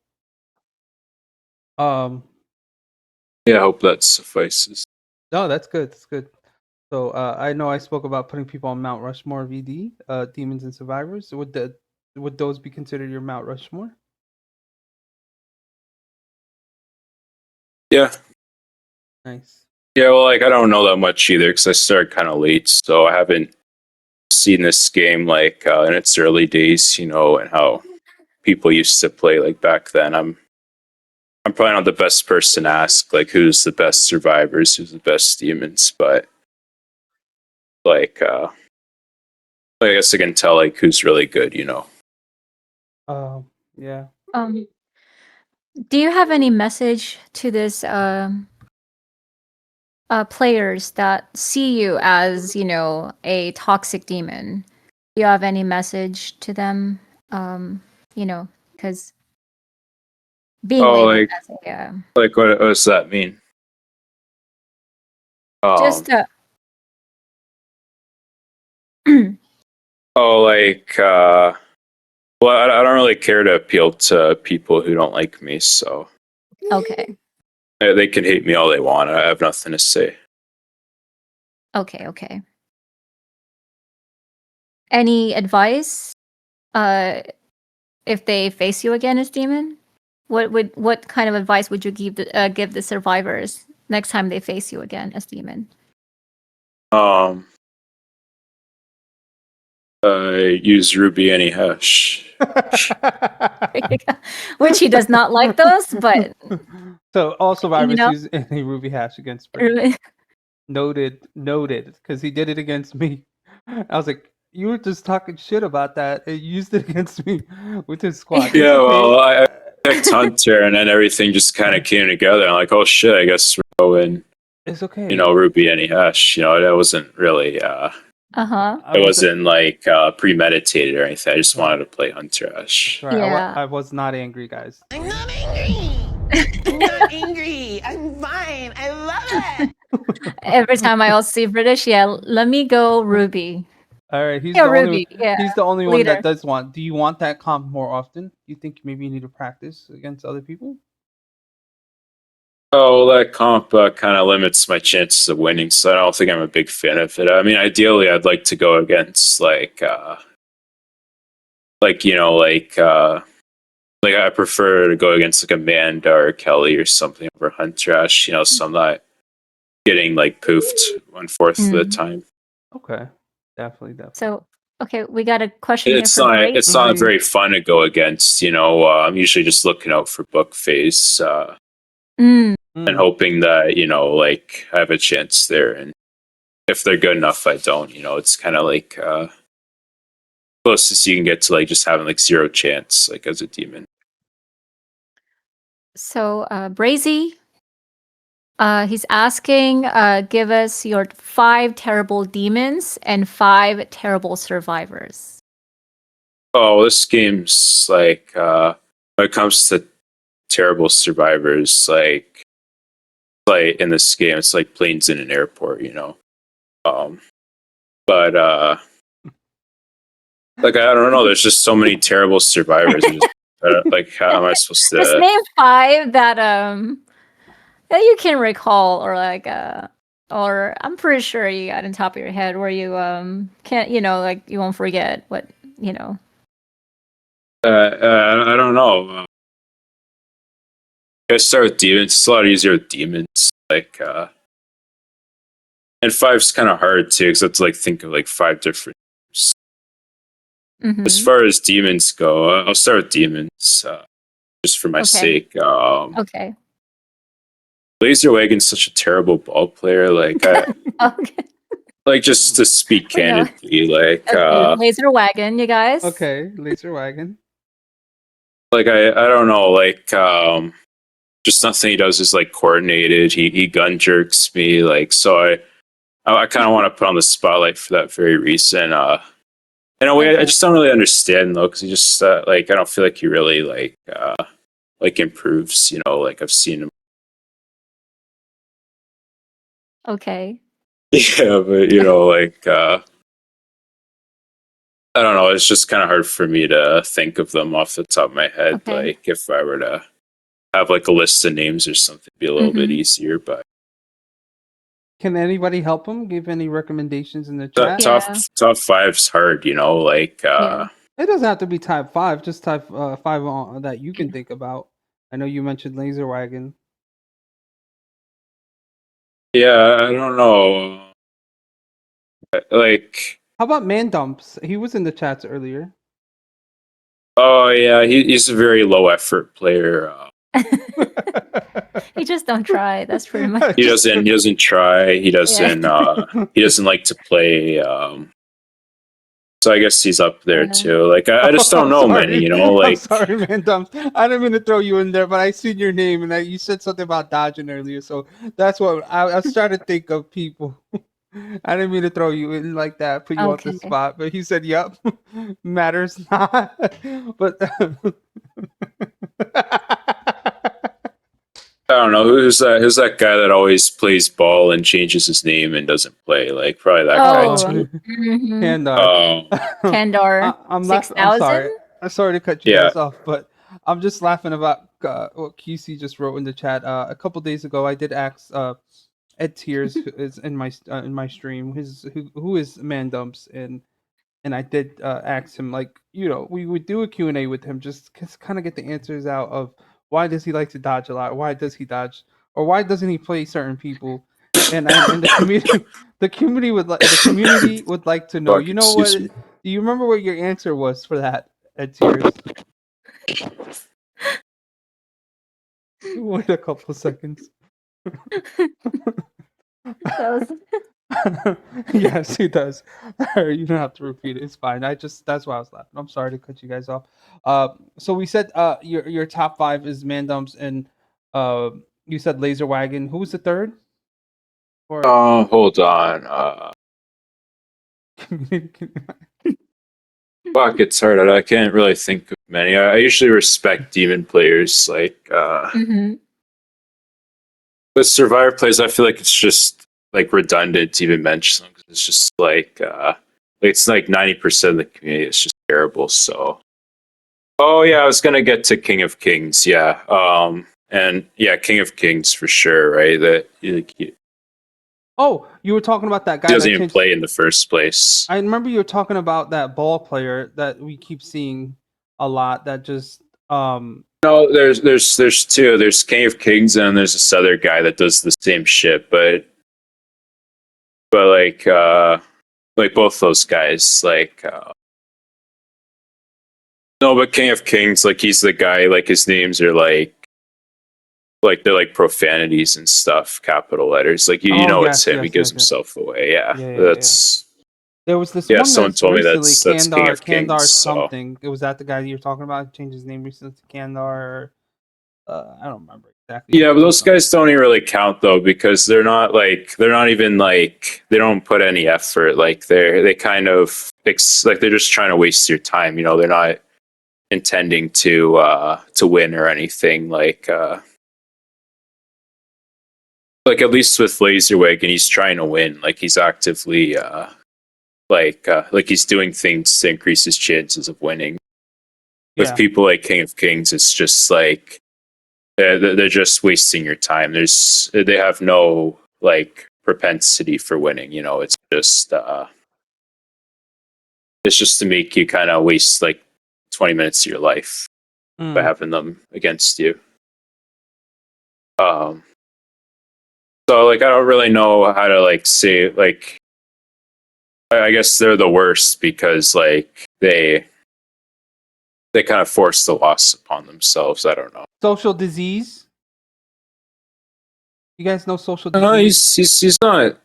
Um, Yeah, I hope that suffices. no, that's good. That's good. So I know I spoke about putting people on Mount Rushmore VD, demons and survivors. Would those be considered your Mount Rushmore? Yeah, Nice. yeah. Well, like I don't know that much either because I started kind of late, so I haven't seen this game like in its early days, and how people used to play like back then. I'm probably not the best person to ask like who's the best survivors, who's the best demons, but like I guess I can tell like who's really good. Yeah. Um, do you have any message to this players that see you as, a toxic demon? Do you have any message to them? Because being Oh, labeled like as a like what does that mean? just Oh, like well, I don't really care to appeal to people who don't like me, so okay, they can hate me all they want. I have nothing to say. okay. Any advice? If they face you again as demon, what kind of advice would you give the survivors next time they face you again as demon? Um, use Ruby any hash. Which he does not like those, but So all survivors know, use any Ruby hash against Brady. Noted, because he did it against me. I was like, you were just talking shit about that and you used it against me with his squad. It's Yeah, okay. well, I picked Hunter, and then everything just kind of came together. I'm like, oh shit, I guess we're going, It's okay. Ruby any hash. That wasn't really, uh-huh. I it wasn't. wasn't like premeditated or anything. I just Right. wanted to play Hunter hash. That's right. Yeah. I was not angry, guys. I'm not angry. I'm not angry. I'm fine. I love it. Every time I also see British, let me go Ruby. All right, he's Yeah, the only. Ruby. Yeah, He's the only one leader. that does want. Do you want that comp more often? You think maybe you need to practice against other people? Oh, that comp kind of limits my chances of winning, so I don't think I'm a big fan of it. I mean, ideally, I'd like to go against like I prefer to go against like Amanda or Kelly or something over Hunter Ash. So I'm not getting like poofed 1/4 of the time. Okay, definitely. So, okay, we got a question It's here for not Grace. it's not very fun to go against. I'm usually just looking out for book phase Mm. and hoping that like I have a chance there, and if they're good enough, I don't. It's kind of like closest you can get to like just having like zero chance, like as a demon. So, Brazy, he's asking, give us your 5 terrible demons and 5 terrible survivors. Oh, this game's like when it comes to terrible survivors, like in this game, it's like planes in an airport, you know. But like I don't know, there's just so many terrible survivors. And just, like, how am I supposed Just to? name 5 that that you can recall, or like or I'm pretty sure you got on top of your head where you can't, like you won't forget what, I don't know. I start with demons. It's a lot easier with demons. Like, and 5's kind of hard too, because I have to like think of like 5 different. Mhm. As far as demons go, I'll start with demons, just for my Okay. sake. Okay. Laser Wagon's such a terrible ball player. Like, Okay. like just to speak We know. candidly, like, Okay. Laser Wagon, you guys. Okay, Laser Wagon. like I don't know, like, just nothing he does is like coordinated. He gun jerks me, like, so I kind of want to put on the spotlight for that very reason. In a way, I Okay. just don't really understand though, because he just like I don't feel like he really like improves. You know, like I've seen him. Okay. Yeah, but you know, like I don't know. It's just kind of hard for me to think of them off the top of my head. Okay. Like if I were to have like a list of names or something, it'd be a little bit Mhm. easier. But Can anybody help him? Give any recommendations in the top chat? Yeah. top five's hard. You know, like Yeah. It doesn't have to be type 5. Just type 5 on, that you can think about. I know you mentioned Laser Wagon. yeah, I don't know. Like, How about Man Dumps? He was in the chats earlier. oh yeah, he's a very low effort player. You just don't try. That's pretty much. He doesn't try. He doesn't like to play. So I guess he's up there Yeah. too. Like I just don't I'm know sorry. many. You know, like I'm sorry, Man Dumps. I didn't mean to throw you in there, but I seen your name and you said something about dodging earlier, so that's what I was trying to think of people. I didn't mean to throw you in like that, put you on the Okay. spot, but he said, "Yep, matters not." But I don't know who's that. Who's that guy that always plays ball and changes his name and doesn't play? Like probably that guy Oh. too. Mhm. Kandar. Kendar. I'm 6,000. sorry. I'm sorry to cut you Yeah. guys off, but I'm just laughing about what QC just wrote in the chat. A couple days ago, I did ask Ed Tears, who is in my stream, who is Man Dumps, and I did ask him, like, we would do a Q&A with him, just kind of get the answers out of why does he like to dodge a lot, why does he dodge, or why doesn't he play certain people, and the community the community would like to know. Fuck, You know what? excuse me. Do you remember what your answer was for that, Ed Tears? Wait a couple seconds. That was- Yes, he does. You don't have to repeat it. It's fine. That's why I was laughing. I'm sorry to cut you guys off. So we said your top 5 is Man Dumps, and you said Laser Wagon. Who was the third? Or Hold on. Fuck, it's hard. I can't really think of many. I usually respect demon players. Like Mhm. with survivor plays, I feel like it's just like redundant to even mention them. 'Cause it's just like it's like 90% of the community is just terrible. So, oh yeah, I was gonna get to King of Kings. Yeah, and yeah, King of Kings for sure. Right, that he oh, you were talking about that guy doesn't that even changed. play in the first place. I remember you were talking about that ball player that we keep seeing a lot. That just No, there's two. There's King of Kings and there's this other guy that does the same shit, but like both those guys, like no, but King of Kings, like he's the guy, like his names are like they're like profanities and stuff, capital letters. Like you Oh, know yes, it's him. yes, He gives yes, yes. himself away. Yeah, Yeah, yeah, that's There was this yeah. one Someone that's told me recently, that's King of Kings. Kandar So something. Was that the guy you're talking about? Changed his name recently to Kandar. I don't remember exactly. Yeah, but those guys don't even really count though because they're not even like they don't put any effort. Like they kind of like they're just trying to waste your time. You know, they're not intending to win or anything. Like at least with Laserwig, and he's trying to win. Like he's actively like he's doing things to increase his chances of winning. With Yeah. people like King of Kings, it's just like they're just wasting your time. They have no like propensity for winning. You know, it's just to make you kind of waste like 20 minutes of your life by Mm. having them against you. So like I don't really know how to like say like I guess they're the worst because like they kind of force the loss upon themselves. I don't know. Social disease. You guys know social disease? No, he's not.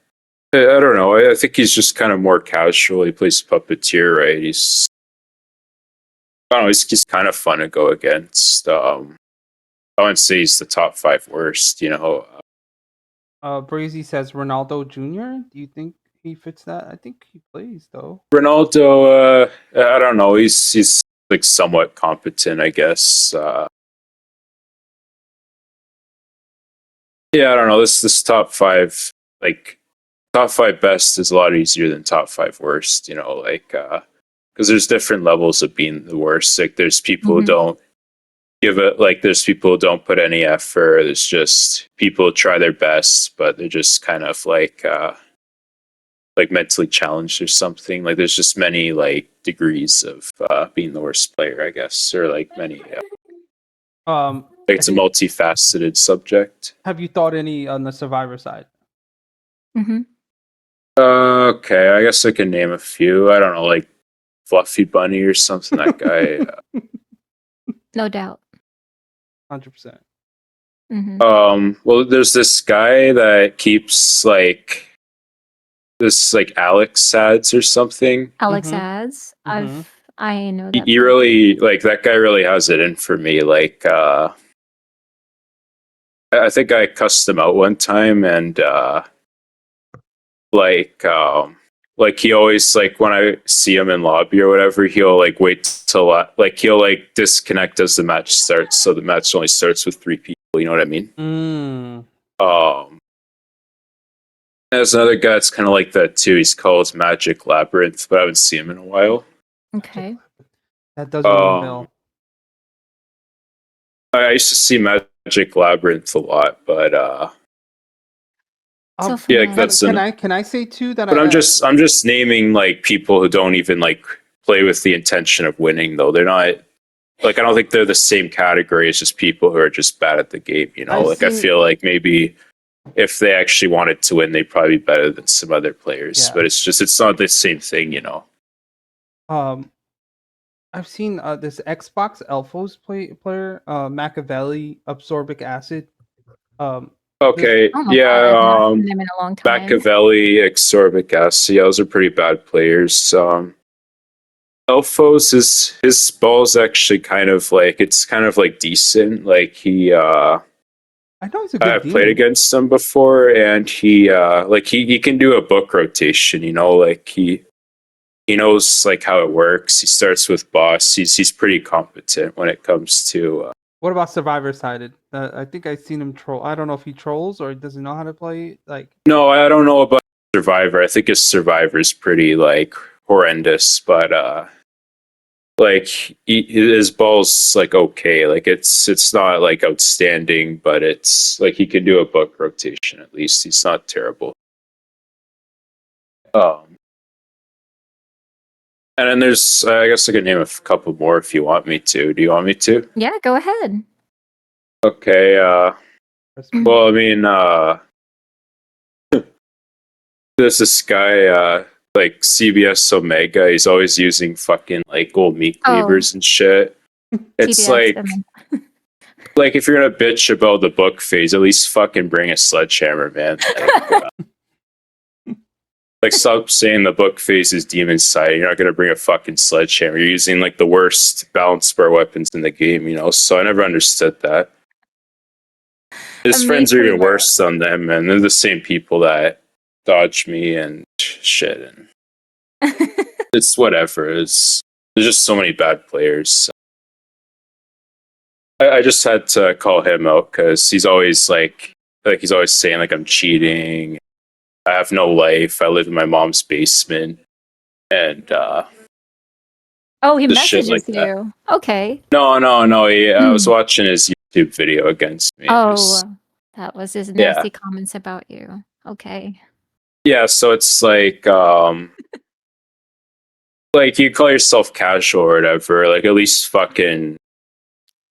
I don't know. I think he's just kind of more casual. He plays puppeteer, right? I don't know. He's kind of fun to go against. I wouldn't say he's the top 5 worst. You know, Brazy says Ronaldo Jr. Do you think he fits that? I think he plays though. Ronaldo. I don't know. He's like somewhat competent, I guess. Yeah, I don't know. This top 5, like top 5 best, is a lot easier than top 5 worst. You know, like because there's different levels of being the worst. Like there's people who don't give it. Like there's people who don't put any effort. There's just people who try their best, but they're just kind of like mentally challenged or something. Like there's just many like degrees of being the worst player, I guess, or like many. Like it's a multifaceted subject. Have you thought any on the Survivor side? Mm-hmm. Okay, I guess I can name a few. I don't know, like Fluffy Bunny or something. That guy. No doubt. 100%. Well, there's this guy that keeps like this like Alex Sads or something. Alex Mhm. ads. Mhm. I know that. He really like that guy. Really has it in for me. Like, I think I cussed him out one time, and like he always like when I see him in lobby or whatever, he'll like wait till like he'll like disconnect as the match starts, so the match only starts with 3 people. You know what I mean? There's another guy that's kind of like that too. He's called Magic Labyrinth, but I haven't seen him in a while. Okay. That does ring a bell. I used to see Magic Labyrinth a lot, but So yeah, like that's Can I say too that but I'm just naming like people who don't even like play with the intention of winning though. They're not like I don't think they're the same category as just people who are just bad at the game, you know? I feel like maybe if they actually wanted to win, they'd probably be better than some other players. Yeah. But it's not the same thing, you know. I've seen this Xbox Elfos player, Machiavelli, Absorbic Acid. Okay, oh my God, yeah, I've not seen them in a long time. Machiavelli, Exorbic Acid, yeah, those are pretty bad players. Elfos his ball's actually kind of like decent. Like he I know he's a good I've demon. played against him before, and he can do a book rotation. You know, like he knows like how it works. He starts with boss. He's pretty competent when it comes to. What about Survivor sided? I think I've seen him troll. I don't know if he trolls or doesn't know how to play. Like, No, I don't know about Survivor. I think his Survivor is pretty like horrendous, but like his ball's like okay. Like it's not like outstanding, but it's like he can do a book rotation at least. He's not terrible. And then there's I guess I could name a couple more if you want me to. Do you want me to? Yeah, go ahead. Okay. Well, I mean, there's this guy like CBS Omega. He's always using fucking like old meat cleavers and shit. It's TBS, like if you're gonna bitch about the book phase, at least fucking bring a sledgehammer, man. Like stop saying the book phase is demon side. You're not gonna bring a fucking sledgehammer. You're using like the worst balance bar weapons in the game, you know. So I never understood that. His Me friends are pretty even well. worse than them, and they're the same people that dodge me and shit. And it's whatever. There's just so many bad players. I just had to call him out because he's always like he's always saying like I'm cheating. I have no life. I live in my mom's basement, and Oh, he just shit messages like that. you. Okay. No. I was watching his YouTube video against me. And Oh, that was his yeah, nasty comments about you. Okay. yeah. So it's like you call yourself casual or whatever. Like at least fucking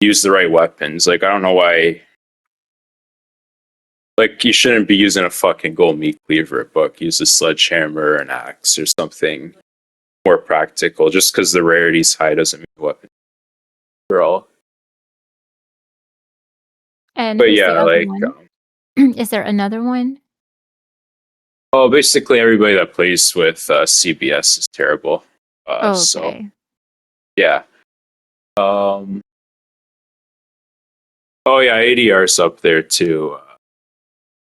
use the right weapons. Like I don't know why. Like you shouldn't be using a fucking gold meat cleaver book. Use a sledgehammer or an axe or something more practical. Just because the rarity's high doesn't mean the weapon for all. And But who's the yeah, other like one? Is there another one? oh, basically everybody that plays with CBS is terrible. So Okay. yeah. Um. Oh yeah, ADR's up there too.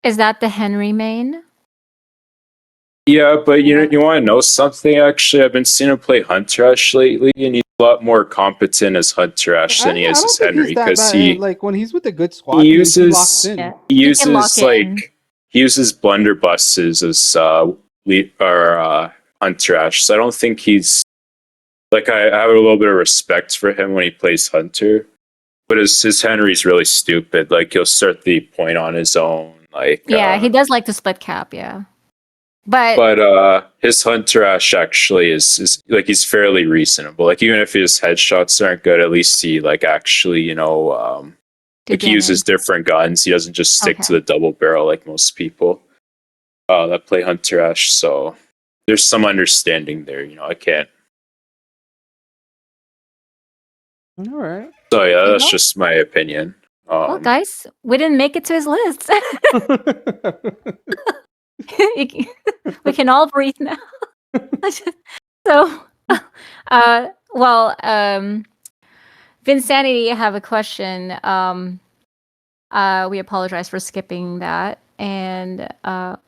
Is that the Henry main? Yeah, but you want to know something? Actually, I've been seeing him play Hunter Ash lately, and he's a lot more competent as Hunter Ash than he I is don't as think he's Henry that because bad. Like when he's with a good he squad, he locks uses in. Yeah. he He can lock uses in. he uses blunderbusses as Hunter Ash. So I don't think he's like I have a little bit of respect for him when he plays Hunter, but his Henry's really stupid. Like he'll start the point on his own. Like Yeah, he does like to split cap, yeah. But his Hunter Ash actually is like he's fairly reasonable. Like even if his headshots aren't good, at least he like actually do like he uses damage. different guns. He doesn't just stick to Okay. the double barrel like most people that play Hunter Ash. So there's some understanding there. I can't. All right. So yeah, that's Well, just my opinion. well, guys, we didn't make it to his list. We can all breathe now. So, well, Vinsanity, I have a question. We apologize for skipping that. And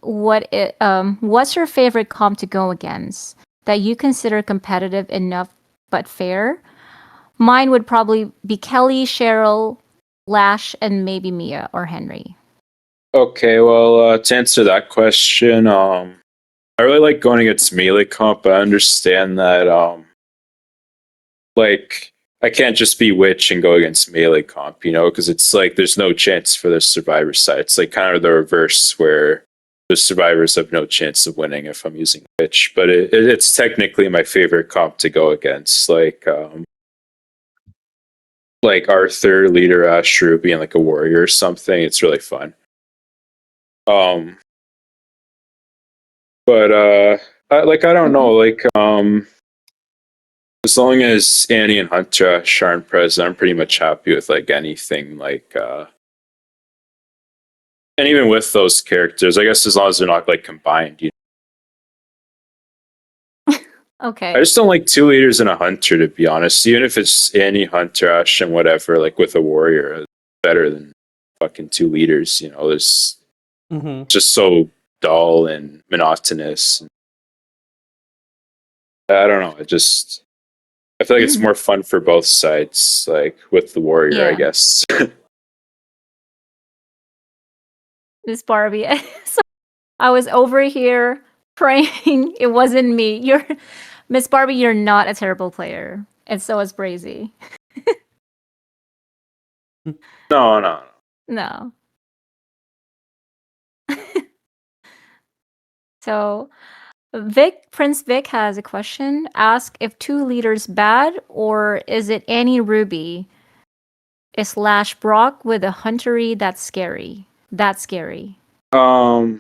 what's your favorite comp to go against that you consider competitive enough but fair? Mine would probably be Kelly, Cheryl, Lash, and maybe Mia or Henry. Okay, well, to answer that question, I really like going against melee comp, but I understand that like I can't just be witch and go against melee comp, because it's like there's no chance for the survivor side. It's like kind of the reverse where the survivors have no chance of winning if I'm using witch, but it's technically my favorite comp to go against. Like Arthur, Leader Ash, Ruby, and like a warrior or something. It's really fun. But I don't know, as long as Annie and Hunter Ash aren't present, I'm pretty much happy with like anything. And even with those characters, I guess as long as they're not like combined. Okay. I just don't like two leaders and a hunter, to be honest. Even if it's Annie, Hunter Ash, and whatever, like with a warrior, it's better than fucking two leaders. There's just so dull and monotonous. I don't know. I feel like it's more fun for both sides, like with the warrior, I Yeah. guess. Miss Barbie. So I was over here praying it wasn't me. Miss Barbie, you're not a terrible player. And so is Brazy. No. No. So Prince Vic has a question. Ask if two leaders bad, or is it Annie Ruby / Brock with a huntery that's scary? That's scary. Oh,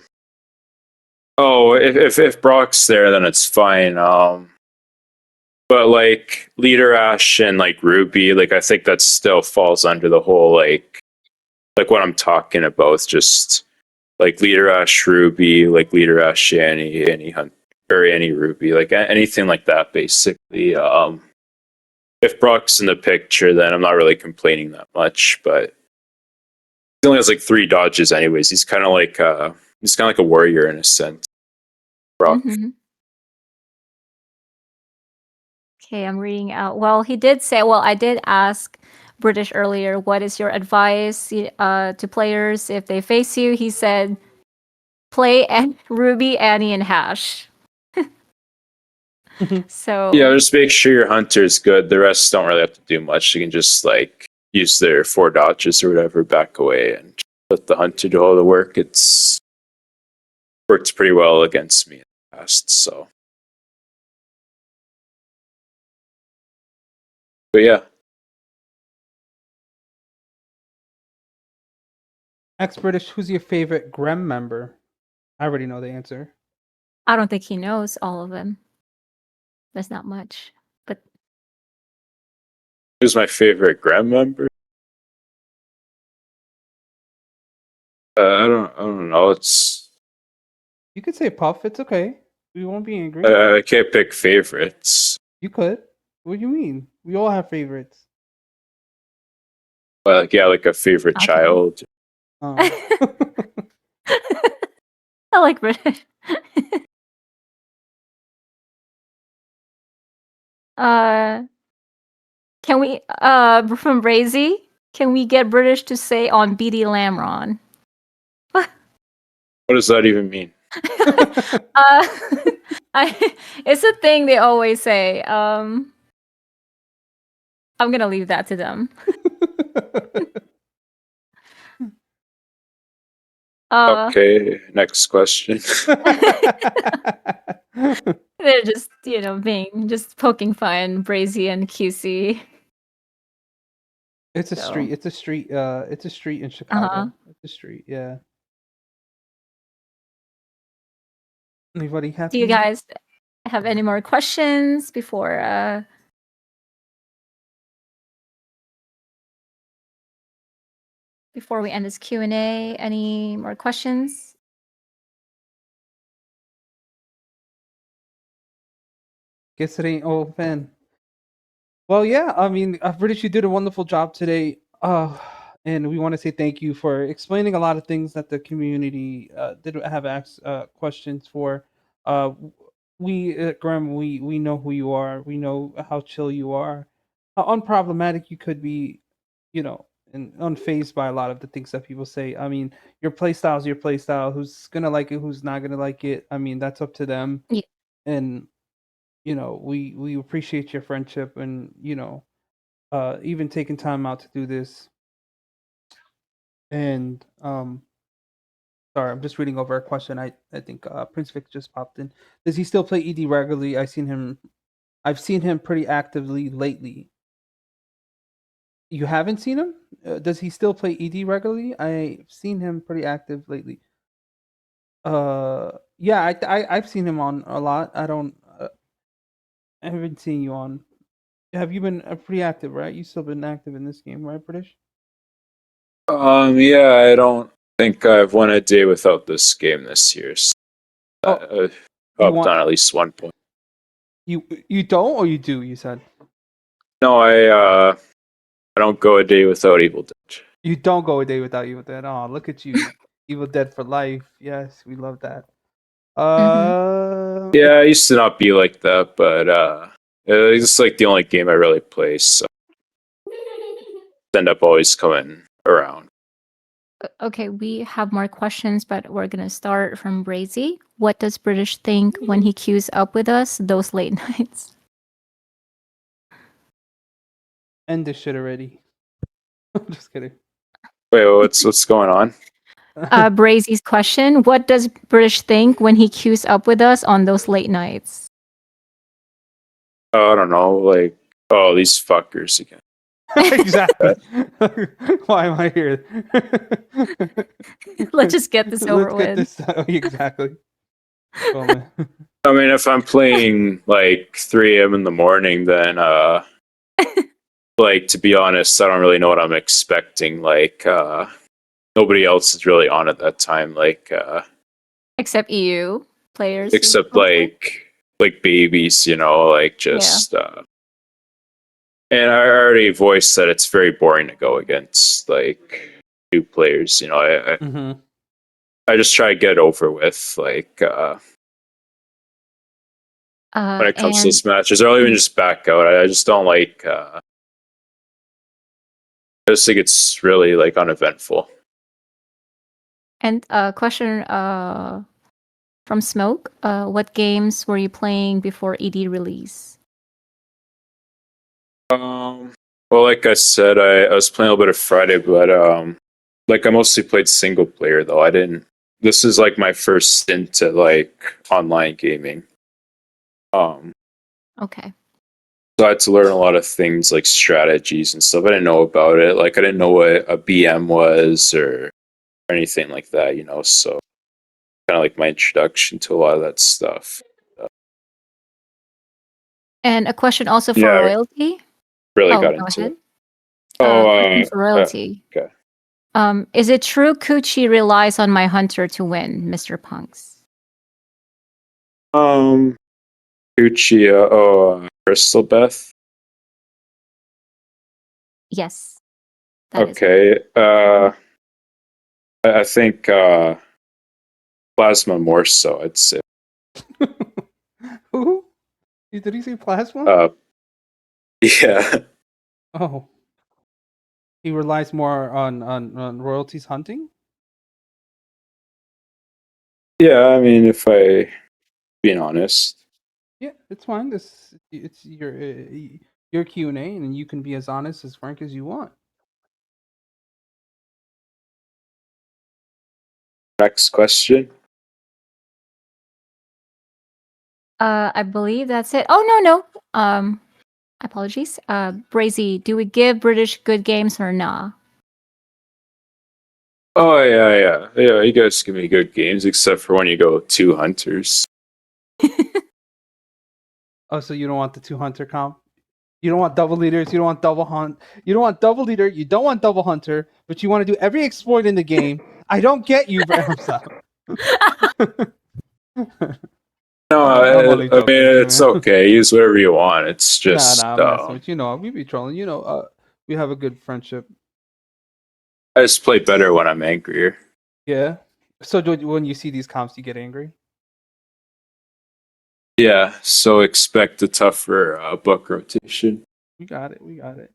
if Brock's there, then it's fine. But like Leader Ash and like Ruby, like I think that still falls under the whole like what I'm talking about. Just like Leader Ash Ruby, like Leader Ash Annie Hunt or Annie Ruby, like anything like that. Basically, if Brock's in the picture, then I'm not really complaining that much. But He only has like 3 dodges, anyways. He's kind of like a warrior in a sense. Brock. Mhm. Okay, I'm reading out. Well, he did say. Well, I did ask British earlier. What is your advice to players if they face you? He said, play Ruby, Annie, and Hash. So Yeah, just make sure your hunter's good. The rest don't really have to do much. You can just like use their 4 dodges or whatever, back away, and let the hunter do all the work. It's worked pretty well against me in the past. So, but yeah, Ex British, who's your favorite Grem member? I already know the answer. I don't think he knows all of them. There's not much, but who's my favorite Graham member? I don't know. You could say Puff. It's okay. We won't be angry. I can't pick favorites. You could. What do you mean? We all have favorites. But like, yeah, like a favorite Okay. child. Oh. I like British. Can we from Brazy? Can we get British to say on BD Lamron? What does that even mean? It's a thing they always say. I'm gonna leave that to them. Okay, next question. They're just being just poking fun, Brazy and QC. It's a So. street. It's a street. It's a street in Chicago. Uh-huh. It's a street. Yeah. Anybody happy? Do you guys have any more questions before we end this Q&A? Any more questions? Guess it ain't open. Well, yeah. I mean, British, you did a wonderful job today. And we want to say thank you for explaining a lot of things that the community did have asked questions for. We Graham, we know who you are. We know how chill you are, how unproblematic you could be, and unfazed by a lot of the things that people say. I mean, your play style is your play style. Who's gonna like it? Who's not gonna like it? I mean, that's up to them. Yeah. And we appreciate your friendship, and even taking time out to do this. And sorry, I'm just reading over a question. I think Prince Vic just popped in. Does he still play ED regularly? I've seen him pretty actively lately. You haven't seen him? Does he still play ED regularly? I've seen him pretty active lately. Yeah, I've seen him on a lot. I haven't seen you on. Have you been pretty active, right? You still been active in this game, right, British? Yeah, I don't think I've won a day without this game this year. So I've hopped on at least one point. You don't, or you do? You said No, I don't go a day without Evil Dead. you don't go a day without Evil Dead. Oh, look at you, Evil Dead for life. Yes, we love that. Yeah, I used to not be like that, but it's like the only game I really play, so end up always coming around. Okay, we have more questions, but we're gonna start from Brazy. What does British think when he queues up with us those late nights? End this shit already. I'm just kidding. Wait, what's going on? Brazy's question: what does British think when he queues up with us on those late nights? I don't know, like, oh, these fuckers again. Exactly. Why am I here? Let's just get this over with. Exactly. Oh, man. I mean, if I'm playing like 3 a.m. in the morning, then like, to be honest, I don't really know what I'm expecting. Like, nobody else is really on at that time. Like, Except EU players. except like babies, like just. And I already voiced that it's very boring to go against. Like, new players. You know, Mm-hmm. I just try to get over with. Like when it comes to And those matches, or I'll even just back out. I just don't like. I just think it's really like uneventful. a question from Smoke. What games were you playing before ED release? Well, like I said, I was playing a little bit of Friday, but like I mostly played single player though. I didn't. This is like my first stint at like online gaming. Okay. So I had to learn a lot of things like strategies and stuff. I didn't know about it. Like I didn't know what a BM was or anything like that. You know, so kind of like my introduction to a lot of that stuff. And a question also for Yeah, I royalty. really Oh, got go into ahead. it. Oh, Question for royalty. okay. Is it true Kuchi relies on my hunter to win, Mr. Punks? Gucci. Crystal Beth. Yes. That is. Okay. I think Plasma more so. I'd say. Who? Did he say Plasma? Yeah. Oh. He relies more on royalties hunting? Yeah. I mean, if I being honest. Yeah, it's fine. It's your Q&A, and you can be as honest as frank as you want. Next question. I believe that's it. Oh no. Apologies. Brazy, do we give British good games or nah? Oh yeah. You guys give me good games, except for when you go two hunters. Oh, so you don't want the two hunter comp? You don't want double leaders. You don't want double hunt. You don't want double leader. You don't want double hunter. But you want to do every exploit in the game. I don't get you, Ramsa. No, I'm only I joking mean with you, it's man. okay. Use whatever you want. It's just I'm messing with you. You know, we be trolling. You know, we have a good friendship. I just play better when I'm angrier. Yeah. So when you see these comps, you get angry? Yeah, so expect a tougher book rotation. We got it. We got it.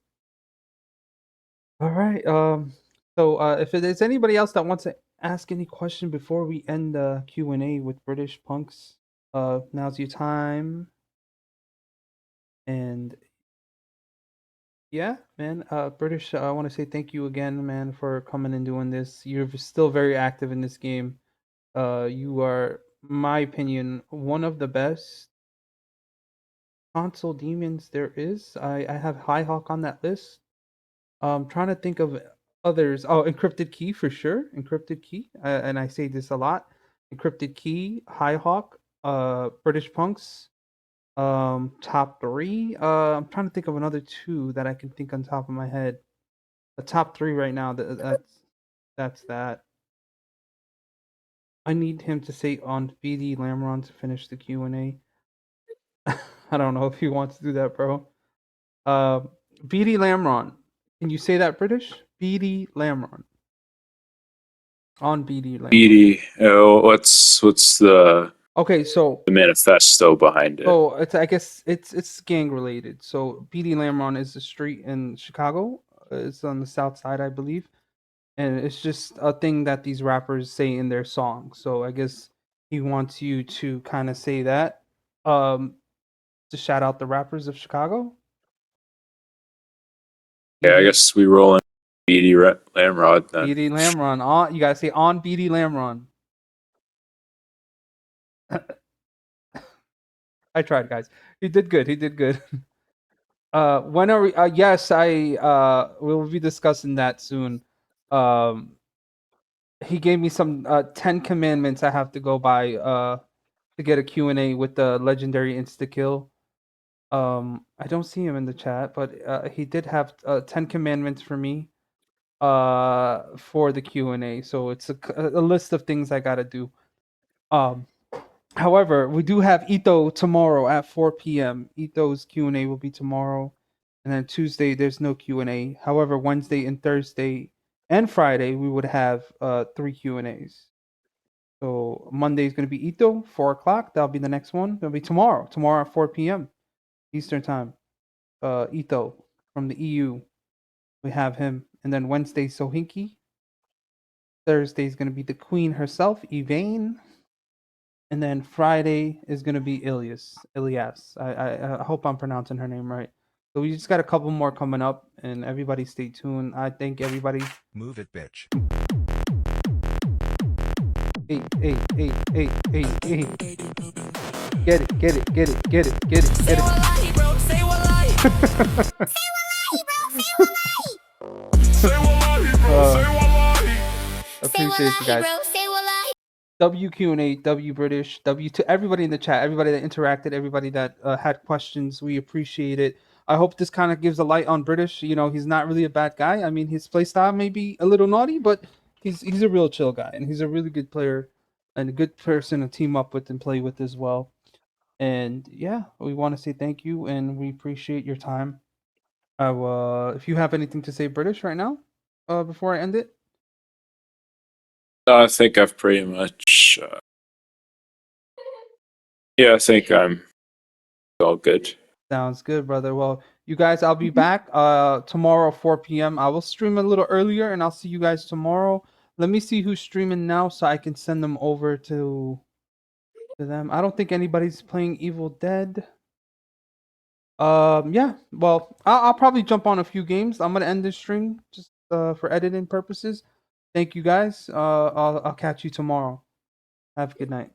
All right. So if there's anybody else that wants to ask any question before we end the Q&A with British Punks, now's your time. And yeah, man, British, I want to say thank you again, man, for coming and doing this. You're still very active in this game. You are, my opinion, one of the best console demons there is. I have High Hawk on that list. Trying to think of others. Oh, Encrypted Key for sure. Encrypted Key, and I say this a lot. Encrypted Key, High Hawk, British Punks, top three. I'm trying to think of another two that I can think on top of my head. The top three right now. That's that. I need him to say on BD Lamron to finish the Q&A. I don't know if he wants to do that, bro. BD Lamron. Can you say that British? BD Lamron. On BD Lamron. BD, what's the Okay, so manifesto behind it? I guess it's gang related. So BD Lamron is a street in Chicago. It's on the south side, I believe, and it's just a thing that these rappers say in their songs. So I guess he wants you to kind of say that, to shout out the rappers of Chicago. Yeah, I guess we roll in BD Lamrod then. BD Lamron on. You gotta say on BD Lamron. I tried, guys. He did good. He did good. When are we? Yes, I will be discussing that soon. Um, he gave me some 10 commandments I have to go by to get a Q&A with the legendary insta kill. I don't see him in the chat, but he did have 10 commandments for me for the Q&A. So it's a list of things I got to do. However, we do have Ito tomorrow at 4 p.m. Ito's Q&A will be tomorrow. And then Tuesday there's no Q&A. However, Wednesday and Thursday and Friday we would have 3 Q&As. So Monday is going to be Ito, 4 o'clock. That'll be the next one. That'll be tomorrow. Tomorrow at 4 p.m. Eastern time. Ito from the EU. We have him. And then Wednesday, Sohinki. Thursday is going to be the queen herself, Evane. And then Friday is going to be Ilyas. I hope I'm pronouncing her name right. So we just got a couple more coming up, and everybody stay tuned. I thank everybody. Move it, bitch. Hey. Get it. Say wallahi, bro. Say wallahi. Appreciate you guys. WQ&A, W British, W to everybody in the chat, everybody that interacted, everybody that had questions. We appreciate it. I hope this kind of gives a light on British. You know, he's not really a bad guy. I mean, his play style may be a little naughty, but he's a real chill guy, and he's a really good player and a good person to team up with and play with as well. And yeah, we want to say thank you, and we appreciate your time. If you have anything to say British right now, before I end it. I think I've pretty much. Yeah, I think I'm all good. Sounds good, brother. Well, you guys, I'll be back tomorrow 4 p.m. I will stream a little earlier, and I'll see you guys tomorrow. Let me see who's streaming now, so I can send them over to them. I don't think anybody's playing Evil Dead. Yeah. Well, I'll probably jump on a few games. I'm gonna end this stream just for editing purposes. Thank you guys. I'll catch you tomorrow. Have a good night.